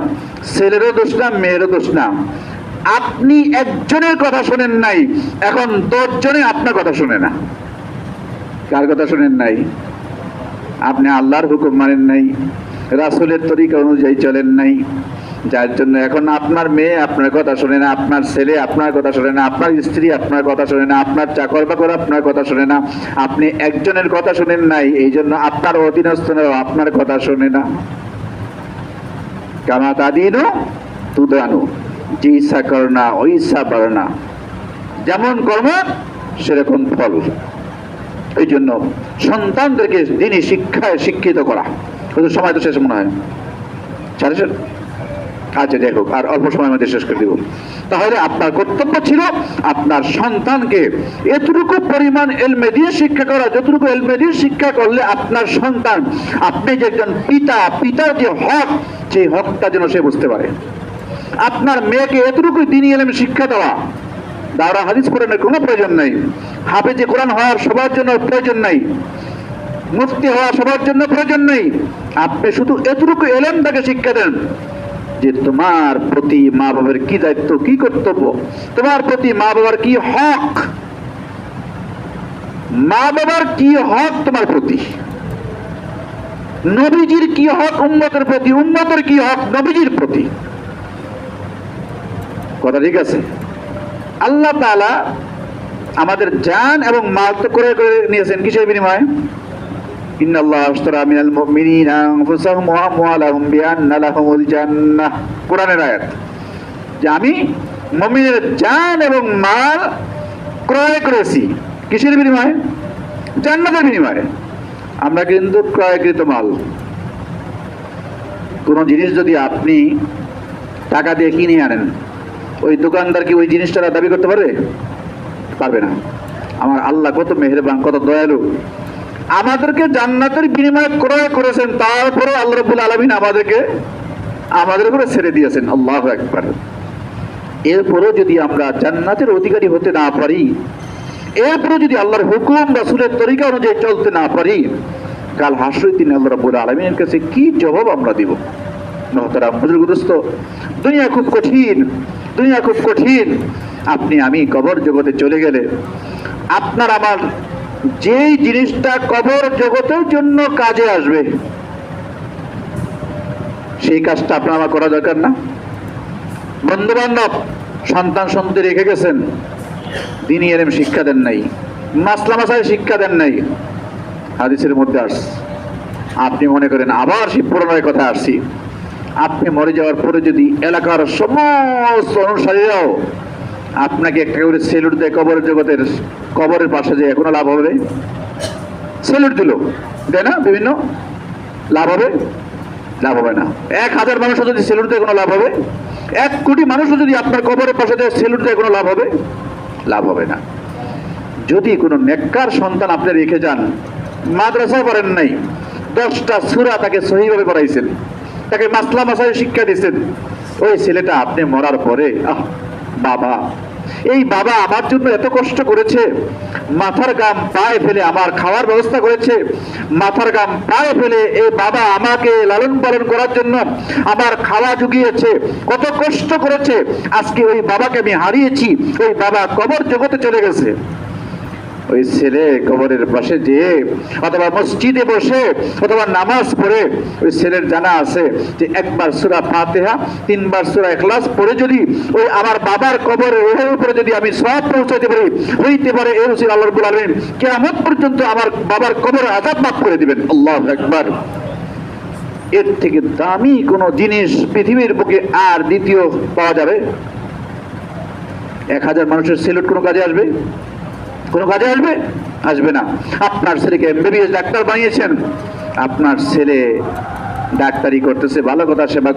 ছেলেরও দোষ না, মেয়েরও দোষ না। আপনি একজনের কথা শোনেন নাই, এখন 10 জনে আপনার কথা শোনে না। কার কথা শোনেন নাই? আপনি আল্লাহর হুকুম মানেন নাই, রাসূলের তরিকা অনুযায়ী চলেন নাই, যার জন্য এখন আপনার মেয়ে আপনার কথা শোনে না, আপনার ছেলে আপনার কথা শোনে না, আপনার স্ত্রী আপনার কথা শোনে না, আপনার চাকর বাকর আপনার কথা শোনে না। আপনি একজনের কথা শোনেন নাই, এই জন্য আপনার অধীনস্থরাও আপনার কথা শোনে না। কামা তাদিনু তুদানু, যে ইচ্ছা কর না ওই ইচ্ছা পার না, যেমন কর্ম সেরকম ফল। এই জন্য সন্তানদেরকে দিনই শিক্ষায় শিক্ষিত করা। সময় তো শেষ মনে হয়, আচ্ছা যাই হোক, আর অল্প সময়ের মধ্যে শেষ করে দিব। তাহলে আপনার কর্তব্য ছিল আপনার সন্তানকে এতটুকু পরিমাণ এলমে দিয়ে শিক্ষা করা, যতটুকু এলমে দিয়ে শিক্ষা করলে আপনার সন্তান, আপনি যে একজন পিতা, পিতার যে হক, সেই হকটা যেন সে বুঝতে পারে। আপনার মেয়েকে এতটুকু দ্বীনি ইলম শিক্ষা দেওয়া, দাওরা হাদিস কোরআনের কোনো প্রয়োজন নাই, হাফেজে কোরআন হওয়ার সবার জন্য প্রয়োজন নাই, মুফতি হওয়া সবার জন্য প্রয়োজন নেই। আপনি শুধু এতটুকু এলেম তাকে শিক্ষা দেন যে তোমার প্রতি মা বাবার কি দায়িত্ব, কি কর্তব্য, তোমার প্রতি মা বাবার কি হক, মা বাবার কি হক তোমার প্রতি, নবীজির কি হক উম্মতের প্রতি, উম্মতের কি হক নবীজির প্রতি। কথা ঠিক আছে? আল্লাহ তাআলা আমাদের জান এবং মাল তো করে করে নিয়েছেন কিসের বিনিময়ে? ইন্নাল্লাহ আশতারা মিনাল মুমিনিনা আনফুসাহুম ওয়া আমওয়ালাহুম বিআন্না লাহুমুল জান্নাহ, কোরআনের আয়াত, যে আমি মুমিনের জান এবং মাল ক্রয় করেছি কিসের বিনিময়ে? জান্নাতের বিনিময়ে। আমরা কিন্তু ক্রয়কৃত মাল। কোন জিনিস যদি আপনি টাকা দিয়ে কিনে আনেন, ওই দোকানদার কি ওই জিনিসটা দাবি করতে পারবে? পারবে না। আমার আল্লাহ কত মেহেরবান, কত দয়ালু, আমাদেরকে জান্নাতের বিনিময়ে ক্রয় করেছেন, তারপরে আল্লাহ রাব্বুল আলামিন আমাদের উপরে ছেড়ে দিয়েছেন। আল্লাহু আকবার। এরপরে যদি আমরা জান্নাতের অধিকারী হতে না পারি, এরপরে যদি আল্লাহর হুকুম রাসূলের তরিকা অনুযায়ী চলতে না পারি, কাল হাসরের দিনে আল্লাহ রাব্বুল আলামিনের কাছে কি জবাব আমরা দিব? মুহতারাম বুজুর্গদোস্ত, দুনিয়া খুব কঠিন, দুনিয়া খুব কঠিন। আপনি আমি কবর জগতে চলে গেলে আপনার আমার যেই জিনিসটা কবর জগতের জন্য কাজে আসবে, সেই কাজটা আপনার আমার করা দরকার না? বন্ধু বান্ধব, সন্তান সন্ততি রেখে গেছেন, দ্বীনি ইলম শিক্ষা দেন নাই, মাসলা মাসাইল শিক্ষা দেন নাই, হাদিসের মধ্যে আসছে। আপনি মনে করেন আবার সেই পুরনো কথা আসছি, আপনি মরে যাওয়ার পরে যদি এলাকার সমস্ত অনুসারীরাও আপনাকে একটা করে সেলুট দেয় কবরের জগতের, কবরের পাশে যে কোনো লাভ হবে? সেলুট দিল, দেয় না? বিভিন্ন লাভ হবে? লাভ হবে না। 1000 মানুষও যদি সেলুট দেয় কোনো লাভ হবে? 1 কোটি মানুষও যদি আপনার কবরের পাশে দেয় সেলুট দেয় কোনো লাভ হবে? লাভ হবে না। যদি কোনো নেককার সন্তান আপনি রেখে যান, মাদ্রাসায় পড়েন নাই, 10টা সূরা তাকে সহিভাবে পড়াইছেন, তাকে মাসলা মাসাইল শিক্ষা দিয়েছেন, ওই ছেলেটা আপনি মরার পরে, বাবা, এই বাবা আমার জন্য এত কষ্ট করেছে, মাথার গাম পায়ে ফেলে আমার খাওয়ার ব্যবস্থা করেছে, মাথার গাম পায়ে ফেলে এই বাবা আমাকে লালন পালন করার জন্য আমার খাওয়া জুগিয়েছে, কত কষ্ট করেছে, আজকে ওই বাবাকে আমি হারিয়েছি, ওই বাবা কবর জগতে চলে গেছে। ওই ছেলে কবরের পাশে যেয়ে অথবা মসজিদে বসে অথবা নামাজ পড়ে ওই ছেলের জানা আছে যে 1 বার সূরা ফাতিহা, 3 বার সূরা ইখলাস পড়ে যদি ওই আমার বাবার কবরের উপরে যদি আমি সওয়াব পৌঁছাতে পারি, হইতে পারে এই রসুল আল্লাহ রাব্বুল আলামিন কিয়ামত পর্যন্ত আমার বাবার কবরের আযাব মাফ করে দিবেন। আল্লাহু আকবার। এর থেকে দামি কোনো জিনিস পৃথিবীর বুকে আর দ্বিতীয় পাওয়া যাবে? 1000 মানুষের সেলুট কোনো কাজে আসবে? কোনো কাজে আসবে? আসবে না। আপনার ছেলেকে এমবিবিএস ডাক্তার বানিয়েছেন, আপনার ছেলে ডাক্তারি করতেছে, ভালো কথা, সেবা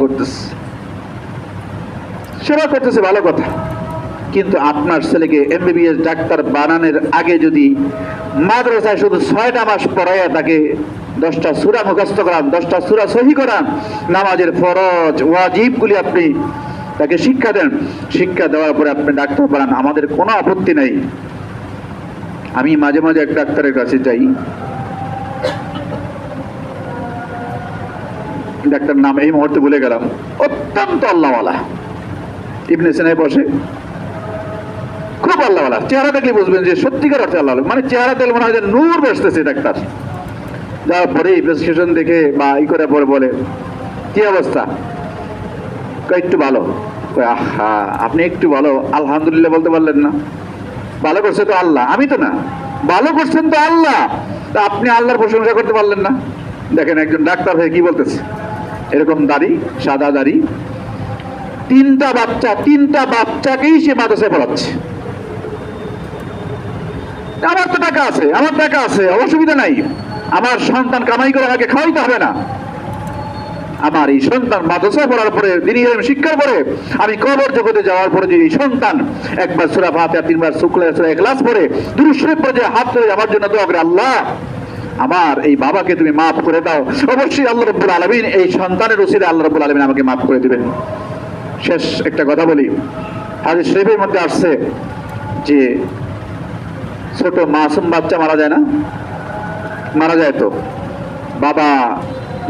করতেছে, ভালো কথা, কিন্তু আপনার ছেলেকে এমবিবিএস ডাক্তার বানানোর আগে যদি মাদ্রাসায় শুধু 6টা মাস পড়াইয়া তাকে 10টা সূরা মুখস্থ করান, 10টা সূরা সহি করান, নামাজের ফরজ ওয়াজিবগুলি আপনি তাকে শিক্ষা দেন, শিক্ষা দেওয়ার পরে আপনি ডাক্তার বানান, আমাদের কোনো আপত্তি নাই। আমি মাঝে মাঝে এক ডাক্তারের কাছে যাই, ডাক্তার নাম এই মুহূর্তে ভুলে গেলাম, অত্যন্ত আল্লাহওয়ালা, ইবনে সিনায় বসে, খুব আল্লাহওয়ালা, চেহারা দেখলে বুঝবেন যে সত্যিকার অর্থে আল্লাহ, মানে চেহারা দেখলে মনে হয় যে নূর বসতেছে। ডাক্তার যাওয়ার পরে প্রেসক্রিপশন দেখে বা ই করে পরে বলে কি অবস্থা, একটু ভালো। আহা, আপনি একটু ভালো আলহামদুলিল্লাহ বলতে পারলেন না? ভালো করছে তো আল্লাহ, আমি তো না। ভালো করছেন তো আল্লাহ, তা আপনি আল্লাহর প্রশংসা করতে পারলেন না? দেখেন একজন ডাক্তার হয়ে কি বলতেছে, এরকম দাড়ি, সাদা দাড়ি, তিনটা বাচ্চাকেই সে মাদ্রাসায় পড়াচ্ছে। আমার তো টাকা আছে, আমার টাকা আছে, অসুবিধা নাই, আমার সন্তান কামাই করে আমাকে খাওয়াইতে হবে না। আমার এই সন্তান মাদ্রাসায় পড়ার পরে, দিনী শিক্ষার পরে, আমি কবর জগতে যাওয়ার পরে যে এই সন্তান একবার সূরা ফাতিহা, তিনবার সূরা ইখলাস পড়ে, দুরূদ শরীফ পড়ে যে হাত ধরে আমার জন্য দোয়া করে, আল্লাহ আমার এই বাবাকে তুমি মাফ করে দাও, অবশ্যই আল্লাহ রাব্বুল আলামিন এই সন্তানের উসিলায় আল্লাহ রাব্বুল আলামিন আমাকে মাফ করে দিবেন। শেষ একটা কথা বলি, হাদিস শরীফের মধ্যে আসছে যে ছোট মাসুম বাচ্চা মারা যায় না? মারা যায় তো। বাবা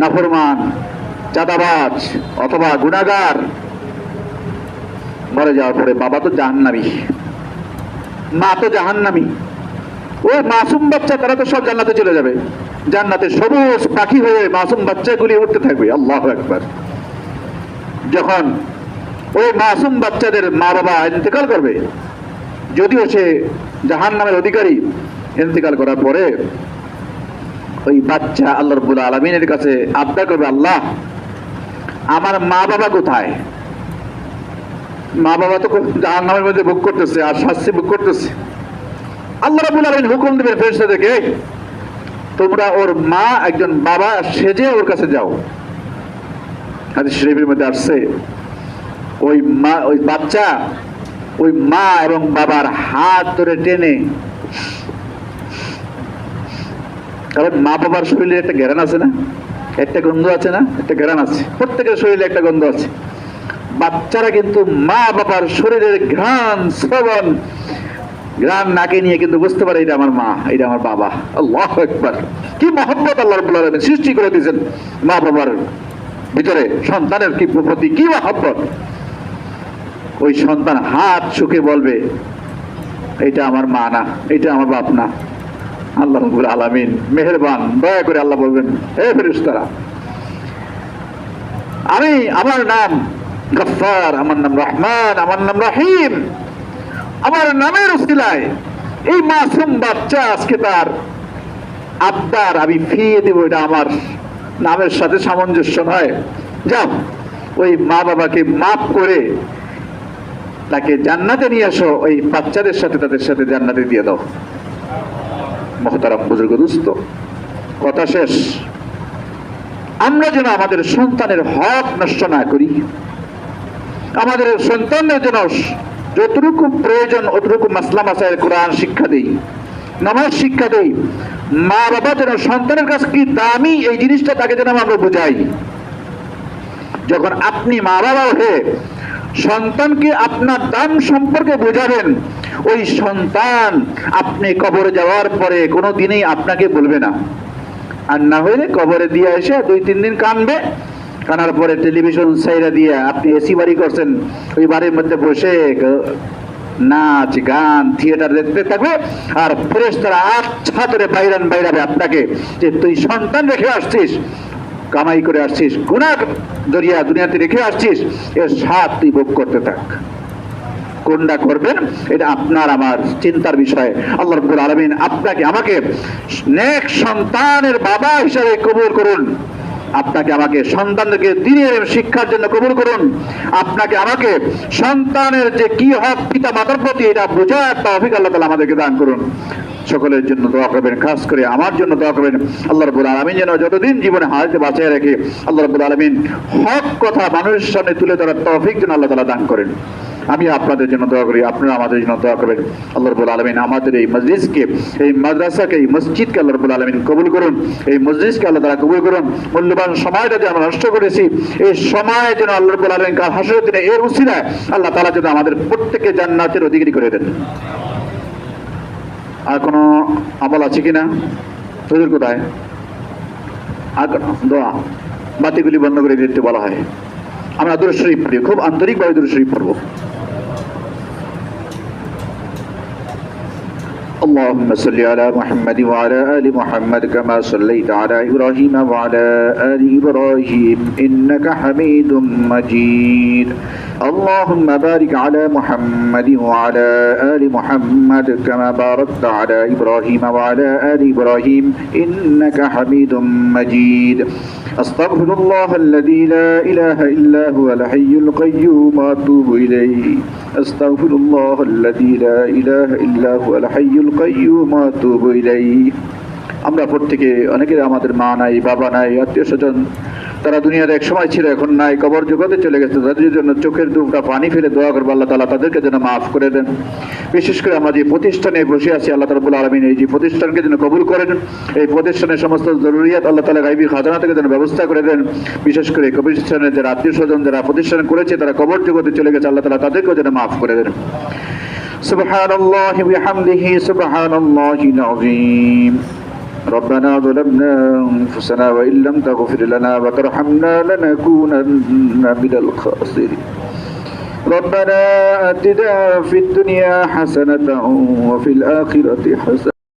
নাফরমান, চাঁদাবাজ অথবা গুনাহগার মরে যাওয়ার পরে বাবা তো জাহান্নামী, মা তো জাহান্নামী। ওই মাসুম বাচ্চা তারা তো সব জান্নাতে চলে যাবে, জান্নাতে সবুজ পাখি হয়ে মাসুম বাচ্চাগুলি উঠতে থাকবে। আল্লাহু আকবার। যখন ওই মাসুম বাচ্চাদের মা বাবা ইন্তেকাল করবে, যদিও সে জাহান্নামের অধিকারী, ইন্তেকাল করার পরে ওই বাচ্চা আল্লাহ রাব্বুল আলামিনের কাছে আবদার করবে, আল্লাহ আমার মা বাবা কোথায়? মা বাবা তো জাহান্নামের মধ্যে ভোগ করতেছে আর শাস্তি ভোগ করতেছে। আল্লাহ রাব্বুল আলামিন হুকুম দেবেন ফেরেশতাদেরকে, তোমরা ওর মা একজন বাবা সেজে ওর কাছে যাও। হাদিস শরীফের মধ্যে আসছে ওই মা, ওই বাচ্চা ওই মা এবং বাবার হাত ধরে টেনে, কারণ মা বাবার শরীরে একটা ঘেরান আছে না, একটা গন্ধ আছে না, একটা ঘেরান আছে, প্রত্যেকের শরীরে একটা গন্ধ আছে। বাচ্চারা কিন্তু মা বাবার শরীরের ঘ্রাণ শ্রবণ, ঘ্রাণ নাকে নিয়ে কিন্তু বুঝতে পারে এটা আমার মা, এটা আমার বাবা। আল্লাহু আকবার। কি মহব্বত আল্লাহ রাব্বুল আলামিন সৃষ্টি করে দিয়েছেন মা বাবার ভিতরে, সন্তানের কি প্রতি কি মহব্বত। ওই সন্তান হাত শুকে বলবে, এটা আমার মা না, এটা আমার বাপ না। আল্লাহ রাব্বুল আলামিন মেহেরবান, দয়া করে আল্লাহ বলবেন, হে ফেরেশতারা, আমার নাম গফফার, আমার নাম রহমান, আমার নাম রহিম, আমার নামের উসিলায় এই মাসুম বাচ্চা আজকে তার আবদার আমি ফিরিয়ে দেব, এটা আমার নামের সাথে সামঞ্জস্য নয়। যাও ওই মা বাবাকে মাফ করে তাকে জান্নাতে নিয়ে আসো, ওই বাচ্চাদের সাথে তাদের সাথে জান্নাতে দিয়ে দাও। মুহতারাম বুজুর্গ দোস্ত, কথা শেষ। আমরা যেন আমাদের সন্তানের হক নষ্ট না করি, আমাদের সন্তানদের যেন যতটুকু প্রয়োজন অতটুকু মাসলা মাসাইল কোরআন শিক্ষা দেই, নামাজ শিক্ষা দেই। মা বাবা যেন সন্তানের কাছে কি দামি এই জিনিসটা তাকে যেন আমরা বুঝাই। যখন আপনি মা বাবা হয়ে সন্তানকে আপনার দাম সম্পর্কে বোঝাবেন, ওই সন্তান আপনি কবরে যাওয়ার পরে কোনো দিনই আপনাকে বলবে না। আর না হইলে কবরে দিয়ে এসে 2-3 দিন কাঁদবে, কানার পরে টেলিভিশন সাইরা দিয়ে আপনি এসি বাড়ি করছেন, ওই বাড়ির মধ্যে বসে নাচ গান থিয়েটার দেখতে থাকবে। আর ফেরেশতারা আচ্ছা করে বাইরাবে আপনাকে, যে তুই সন্তান রেখে আসছিস, কামাই করে আসছিস, গুনাহ দরিয়া দুনিয়াতে রেখে আসছিস, এর স্বাদ তুই ভোগ করতে থাক। কোনটা করবেন এটা আপনার আমার চিন্তার বিষয়। আল্লাহ রাব্বুল আলামিন আপনাকে আমাকে নেক সন্তানের বাবা হিসাবে কবুল করুন, আপনাকে আমাকে সন্তানদেরকে দ্বীনের শিক্ষার জন্য কবুল করুন, আপনাকে আমাকে সন্তানের যে কি হক পিতা মাতার প্রতি এটা বোঝার তৌফিক আল্লাহ তাআলা আমাদেরকে দান করুন। সকলের জন্য দোয়া করবেন, খাস করে আমার জন্য দোয়া করবেন। আল্লাহ রাব্বুল আলামিন যেন যতদিন জীবনে হায়াতে বাঁচিয়ে রাখে, আল্লাহ রাব্বুল আলামিন হক কথা মানুষের সামনে তুলে ধরার তৌফিক যেন আল্লাহ তাআলা দান করেন। আমি আপনাদের জন্য দোয়া করি, আপনারা আমাদের জন্য দোয়া করবেন। আল্লাহ রাব্বুল আলামিন আমাদের এই মজলিসকে, এই মাদ্রাসাকে, এই মসজিদকে আল্লাহ রাব্বুল আলামিন কবুল করুন, এই মজলিসকে আল্লাহ তাআলা কবুল করুন। মূল্যবান সময়টা যে আমরা নষ্ট করেছি, এই সময় যেন আল্লাহ রাব্বুল আলামিন কাল হাসরের দিনে এর উসিলায় আল্লাহ তাআলা যেন আমাদের প্রত্যেককে জান্নাতের অধিকারী করে দেন। আর কোনো আমল আছে কিনা? হুজুর কোথায়? আর কোনো দোয়া? বাতিগুলি বন্ধ করে দিতে বলা হয়। আমরা দুরূদ শরীফ পড়ি, খুব আন্তরিকভাবে দুরূদ শরীফ পড়ব। اللهم صل على محمد وعلى آل محمد كما صليت على إبراهيم وعلى آل إبراهيم إنك حميد مجيد اللهم بارك على محمد وعلى آل محمد كما باركت على إبراهيم وعلى آل إبراهيم إنك حميد مجيد أستغفر الله الذي لا إله إلا هو الحي القيوم وأتوب إليه أستغفر الله الذي لا إله إلا هو الحي القيوم وأتوب إليه আমরা প্রত্যেকে অনেকের আমাদের মা নাই বাবা নাই আত্মীয় স্বজন তারা দুনিয়ার এক সময় ছিল এখন নাই কবর জগতে চলে গেছে তাদের জন্য চোখের দুটা পানি ফেলে দোয়া করবো আল্লাহ তাআলা তাদেরকে যেন মাফ করে দেন বিশেষ করে আমরা যে প্রতিষ্ঠানে বসে আছি আল্লাহ রাব্বুল আলামিন এই যে প্রতিষ্ঠানকে যেন কবুল করেন এই প্রতিষ্ঠানের সমস্ত জরুরিয়াত আল্লাহ তাআলা গায়বী খাজানা থেকে যেন ব্যবস্থা করে দেন বিশেষ করে প্রতিষ্ঠানের যারা আত্মীয় স্বজন যারা প্রতিষ্ঠান করেছে তারা কবর জগতে চলে গেছে আল্লাহ তাআলা তাদেরকেও যেন মাফ করে দেন সুবহানাল্লাহি ওয়া বিহামদিহি সুবহানাল্লাহিল আযীম ربنا ظلمنا أنفسنا وإن لم تغفر لنا وترحمنا لنكونن من الخاسرين ربنا آتنا في الدنيا حسنة وفي الآخرة حسنة